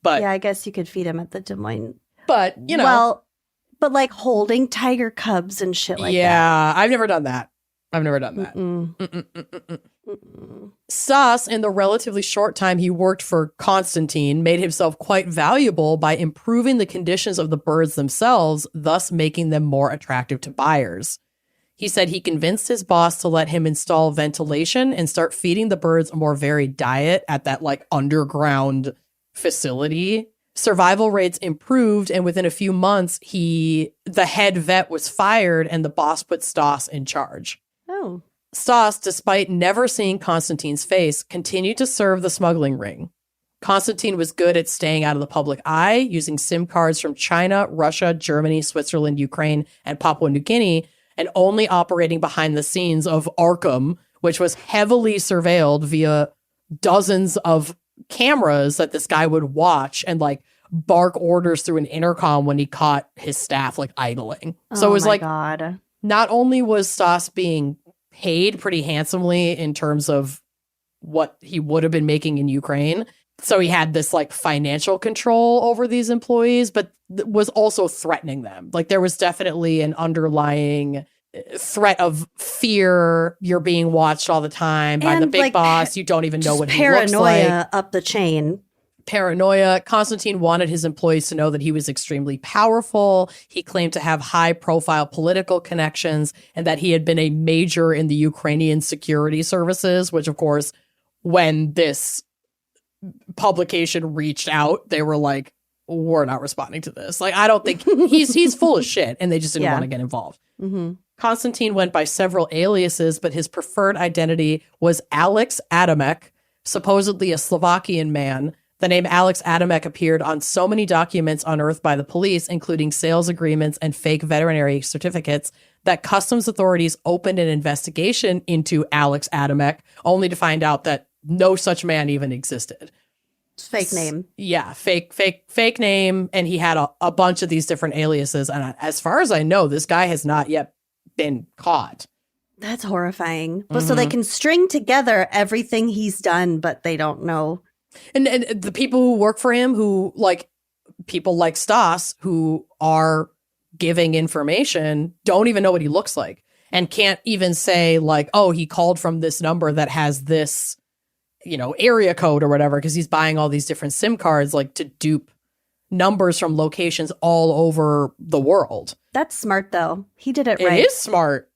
But Yeah, I guess you could feed them at the Des Moines. But, you know. Well, but like holding tiger cubs and shit like that. Yeah, I've never done that. Stas, in the relatively short time he worked for Constantine, made himself quite valuable by improving the conditions of the birds themselves, thus making them more attractive to buyers. He said he convinced his boss to let him install ventilation and start feeding the birds a more varied diet at that like underground facility. Survival rates improved, and within a few months, the head vet was fired and the boss put Stas in charge. Oh. Stas, despite never seeing Constantine's face, continued to serve the smuggling ring. Constantine was good at staying out of the public eye, using SIM cards from China, Russia, Germany, Switzerland, Ukraine, and Papua New Guinea, and only operating behind the scenes of Arkham, which was heavily surveilled via dozens of cameras that this guy would watch and like bark orders through an intercom when he caught his staff like idling. So it was like, God. Not only was Stas being paid pretty handsomely in terms of what he would have been making in Ukraine, so he had this like financial control over these employees, but was also threatening them. Like there was definitely an underlying threat of fear. You're being watched all the time by the big like, boss. You don't even know what he looks like. Paranoia up the chain. Paranoia. Constantine wanted his employees to know that he was extremely powerful. He claimed to have high-profile political connections and that he had been a major in the Ukrainian security services, which, of course, when this publication reached out, they were like, we're not responding to this. Like, I don't think he's full of shit, and they just didn't want to get involved. Constantine went by several aliases, but his preferred identity was Alex Adamek, supposedly a Slovakian man. The name Alex Adamek appeared on so many documents unearthed by the police, including sales agreements and fake veterinary certificates, that customs authorities opened an investigation into Alex Adamek, only to find out that no such man even existed. It's fake name. Yeah, fake name. And he had a bunch of these different aliases. And as far as I know, this guy has not yet been caught. That's horrifying. But so they can string together everything he's done, but they don't know. And the people who work for him, who like people like Stas, who are giving information, don't even know what he looks like and can't even say like, oh, he called from this number that has this, you know, area code or whatever, because he's buying all these different SIM cards like to dupe numbers from locations all over the world. That's smart, though. He did it right. It is smart.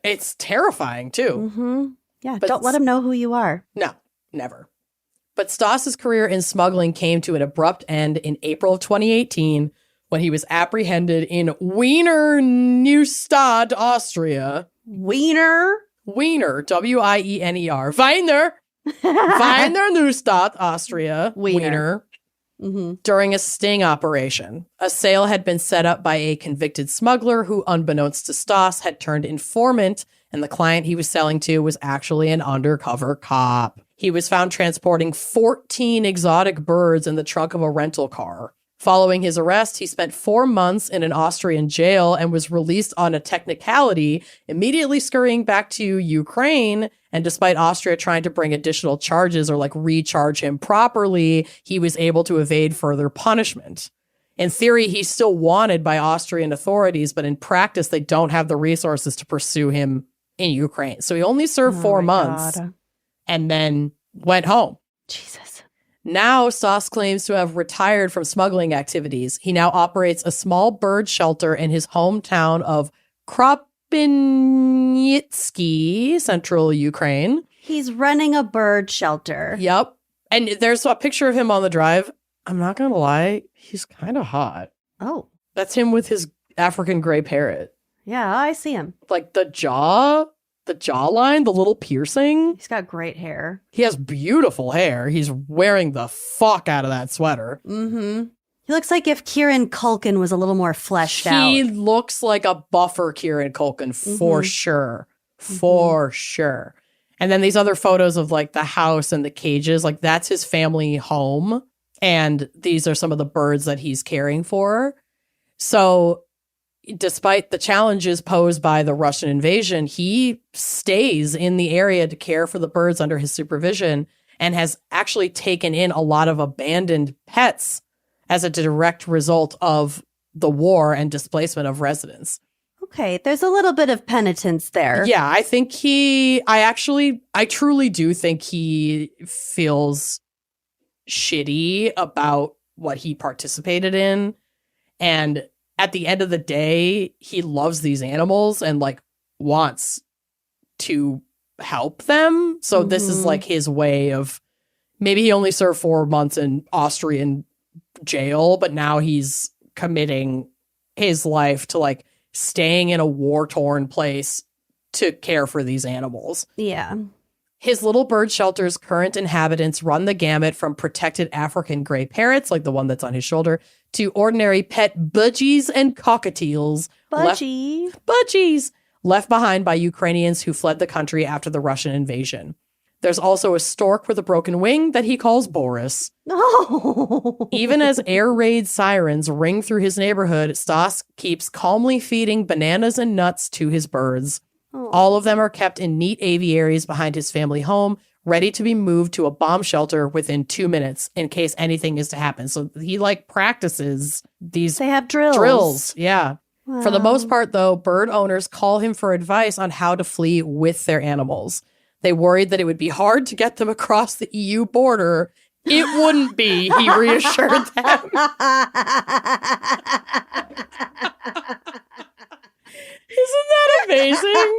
It's terrifying, too. Yeah, But don't let him know who you are. No, never. But Stas's career in smuggling came to an abrupt end in April of 2018 when he was apprehended in Wiener Neustadt, Austria. Wiener, W-I-E-N-E-R. Wiener Neustadt, Austria. Wiener. During a sting operation. A sale had been set up by a convicted smuggler who, unbeknownst to Stas, had turned informant, and the client he was selling to was actually an undercover cop. He was found transporting 14 exotic birds in the trunk of a rental car. Following his arrest, he spent 4 months in an Austrian jail and was released on a technicality, immediately scurrying back to Ukraine. And despite Austria trying to bring additional charges or like recharge him properly, he was able to evade further punishment. In theory, he's still wanted by Austrian authorities, but in practice, they don't have the resources to pursue him in Ukraine. So he only served 4 months and then went home. Jesus. Now, Stas claims to have retired from smuggling activities. He now operates a small bird shelter in his hometown of Kropyvnytsky, central Ukraine. He's running a bird shelter. Yep. And there's a picture of him on the drive. I'm not going to lie. He's kind of hot. Oh. That's him with his African gray parrot. Yeah, I see him. Like the jawline, the little piercing. He's got great hair. He has beautiful hair. He's wearing the fuck out of that sweater. He looks like if Kieran Culkin was a little more fleshed out. He looks like a buffer Kieran Culkin for sure. For sure. And then these other photos of like the house and the cages, like that's his family home. And these are some of the birds that he's caring for. So despite the challenges posed by the Russian invasion, he stays in the area to care for the birds under his supervision and has actually taken in a lot of abandoned pets as a direct result of the war and displacement of residents. Okay, there's a little bit of penitence there. Yeah, I think I truly do think he feels shitty about what he participated in. And at the end of the day, he loves these animals and like wants to help them. So this is like his way of, maybe he only served 4 months in Austrian jail, but now he's committing his life to like staying in a war-torn place to care for these animals. Yeah. His little bird shelter's current inhabitants run the gamut from protected African gray parrots, like the one that's on his shoulder, to ordinary pet budgies and cockatiels. Budgies! Left behind by Ukrainians who fled the country after the Russian invasion. There's also a stork with a broken wing that he calls Boris. Oh. Even as air raid sirens ring through his neighborhood, Stas keeps calmly feeding bananas and nuts to his birds. Oh. All of them are kept in neat aviaries behind his family home, ready to be moved to a bomb shelter within 2 minutes in case anything is to happen. So he like practices these They have drills. drills. Yeah. Wow. For the most part, though, bird owners call him for advice on how to flee with their animals. They worried that it would be hard to get them across the EU border. It wouldn't be, he reassured them. Isn't that amazing?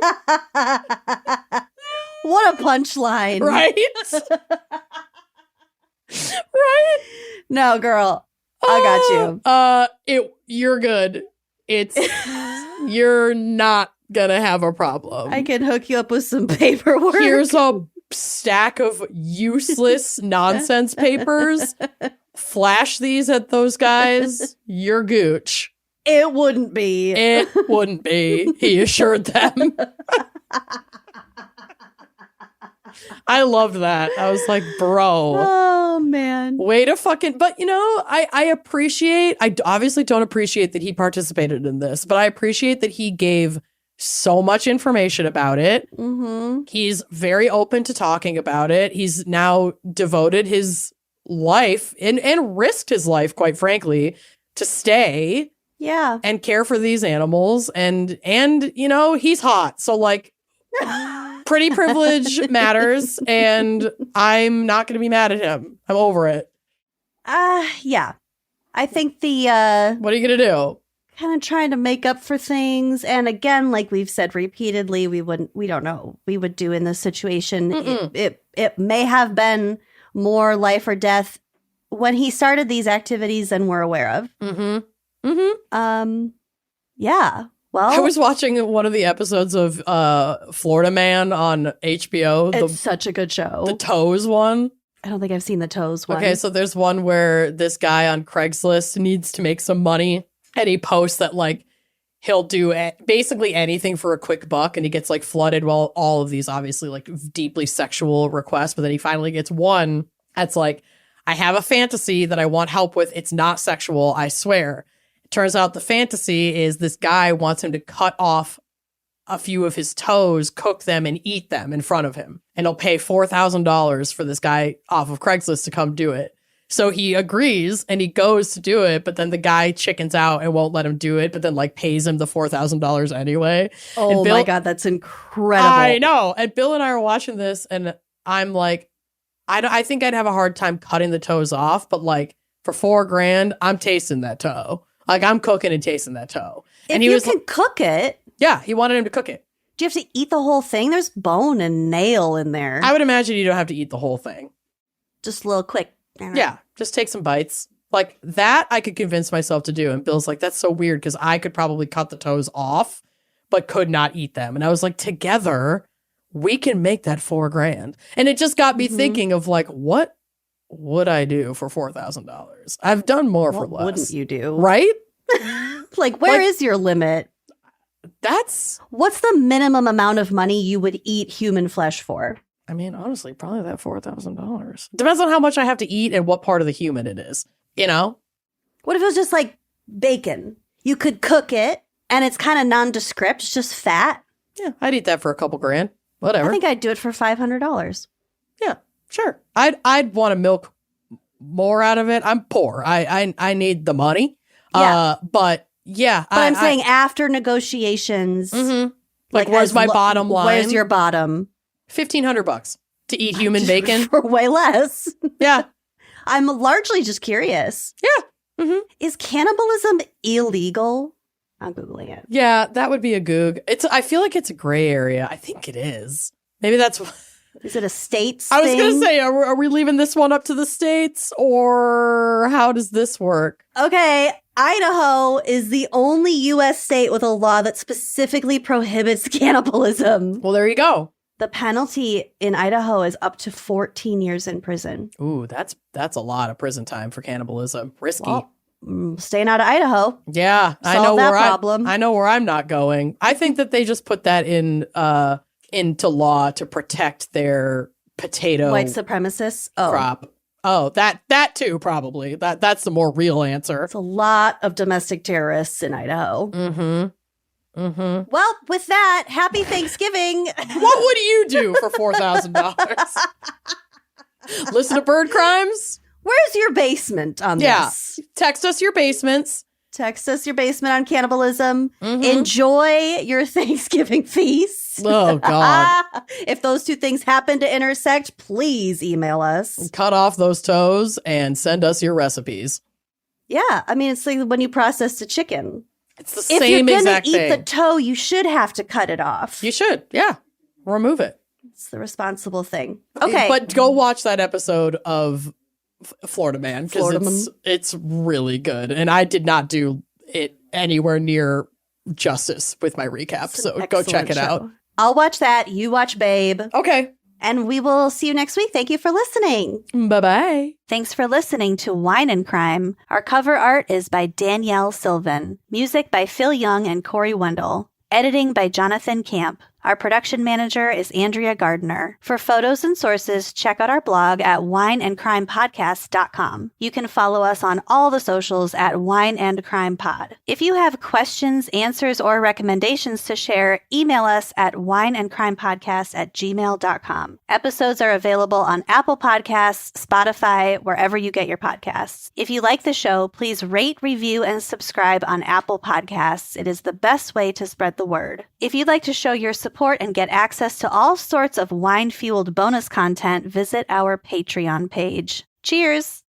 What a punchline. Right? Right? No, girl. I got you. You're good. You're not gonna have a problem. I can hook you up with some paperwork. Here's a stack of useless nonsense papers. Flash these at those guys. You're gooch. It wouldn't be. It wouldn't be, he assured them. I loved that. I was like, bro. Oh, man. Way to fucking, but you know, I obviously don't appreciate that he participated in this, but I appreciate that he gave so much information about it. Mm-hmm. He's very open to talking about it. He's now devoted his life and risked his life, quite frankly, to stay Yeah. and care for these animals. And you know, he's hot. So like pretty privilege matters, and I'm not going to be mad at him. I'm over it. Yeah. I think the What are you going to do? kind of trying to make up for things, and again, like we've said repeatedly, we don't know what we would do in this situation. It may have been more life or death when he started these activities than we're aware of. Yeah. Well, I was watching one of the episodes of Florida Man on HBO. it's such a good show. The Toes one. I don't think I've seen the Toes one. Okay, so there's one where this guy on Craigslist needs to make some money, and he posts that like he'll do basically anything for a quick buck, and he gets like flooded with all of these obviously like deeply sexual requests, but then he finally gets one that's like, I have a fantasy that I want help with. It's not sexual, I swear. It turns out the fantasy is this guy wants him to cut off a few of his toes, cook them, and eat them in front of him. And he'll pay $4,000 for this guy off of Craigslist to come do it. So he agrees and he goes to do it, but then the guy chickens out and won't let him do it, but then like pays him the $4,000 anyway. Oh my God, that's incredible. I know. And Bill and I are watching this, and I'm like, I think I'd have a hard time cutting the toes off, but like for $4,000, I'm tasting that toe. Like I'm cooking and tasting that toe. And If you can cook it, yeah, he wanted him to cook it. do you have to eat the whole thing? There's bone and nail in there. I would imagine you don't have to eat the whole thing. Just a little quick. Yeah, just take some bites. Like that I could convince myself to do. And Bill's like, that's so weird because I could probably cut the toes off, but could not eat them. And I was like, together, we can make that $4,000. And it just got me thinking of like, what would I do for $4,000? I've done more for What less. wouldn't you do? Right? Like, where is your limit? What's the minimum amount of money you would eat human flesh for? I mean, honestly, probably that $4,000. Depends on how much I have to eat and what part of the human it is, you know? What if it was just like bacon? You could cook it and it's kind of nondescript, it's just fat. Yeah, I'd eat that for a couple grand. Whatever. I think I'd do it for $500. Yeah, sure. I'd want to milk more out of it. I'm poor. I need the money. Yeah. But yeah. But I'm saying after negotiations. Mm-hmm. Like where's my bottom line? Where's your bottom? $1,500 to eat human bacon. For way less. Yeah. I'm largely just curious. Yeah. Mm-hmm. Is cannibalism illegal? I'm Googling it. Yeah, that would be a goog. I feel like it's a gray area. I think it is. Maybe that's... Is it a states I was thing? going to say, are we leaving this one up to the states, or how does this work? Okay, Idaho is the only U.S. state with a law that specifically prohibits cannibalism. Well, there you go. The penalty in Idaho is up to 14 years in prison. Ooh, that's a lot of prison time for cannibalism. Risky. Well, staying out of Idaho. Yeah, I Solve know that where problem. I know where I'm not going. I think that they just put that into law to protect their potato White supremacists. Oh, crop. Oh, that too, probably. That's the more real answer. it's a lot of domestic terrorists in Idaho. Mm-hmm. Mm-hmm. Well, with that, happy Thanksgiving. What would you do for $4,000? Listen to Bird Crimes? Where's your basement on this? Text us your basements. Text us your basement on cannibalism. Mhm. Enjoy your Thanksgiving feast. Oh, God. If those two things happen to intersect, please email us. Cut off those toes and send us your recipes. Yeah, I mean, it's like when you process a chicken. It's the If you're same going to exact eat thing. the toe, you should have to cut it off. You should, yeah. Remove it. It's the responsible thing. Okay. But go watch that episode of Florida Man, Florida because Man. it's really good. And I did not do it anywhere near justice with my recap. It's So an go check excellent it out. show. I'll watch that. You watch Babe. Okay. And we will see you next week. Thank you for listening. Bye-bye. Thanks for listening to Wine and Crime. Our cover art is by Danielle Sylvan. Music by Phil Young and Corey Wendell. Editing by Jonathan Camp. Our production manager is Andrea Gardner. For photos and sources, check out our blog at wineandcrimepodcast.com. You can follow us on all the socials at Wine and Crime Pod. If you have questions, answers, or recommendations to share, email us at wineandcrimepodcast@gmail.com. Episodes are available on Apple Podcasts, Spotify, wherever you get your podcasts. If you like the show, please rate, review, and subscribe on Apple Podcasts. It is the best way to spread the word. If you'd like to show your support and get access to all sorts of wine-fueled bonus content, visit our Patreon page. Cheers!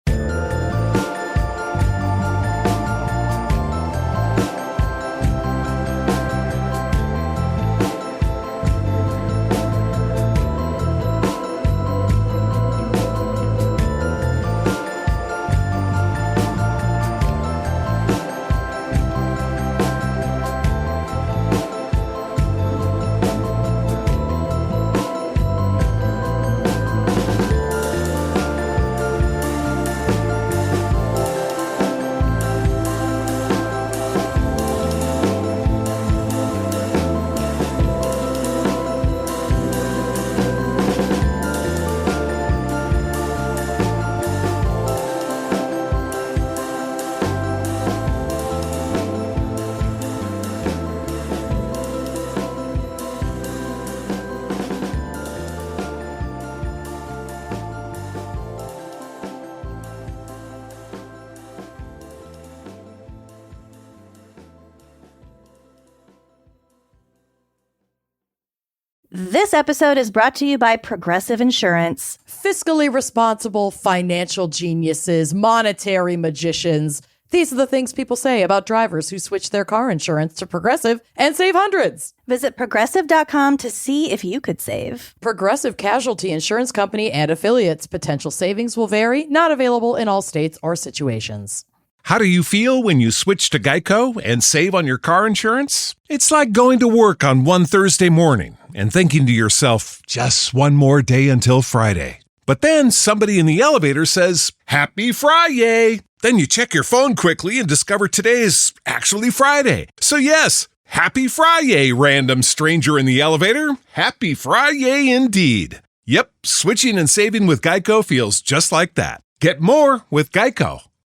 This episode is brought to you by Progressive Insurance. Fiscally responsible financial geniuses, monetary magicians. These are the things people say about drivers who switch their car insurance to Progressive and save hundreds. Visit progressive.com to see if you could save. Progressive Casualty Insurance Company and affiliates. Potential savings will vary. Not available in all states or situations. How do you feel when you switch to Geico and save on your car insurance? It's like going to work on one Thursday morning and thinking to yourself, just one more day until Friday. But then somebody in the elevator says, "Happy Friday!" Then you check your phone quickly and discover today is actually Friday. So yes, happy Friday, random stranger in the elevator. Happy Friday indeed. Yep, switching and saving with Geico feels just like that. Get more with Geico.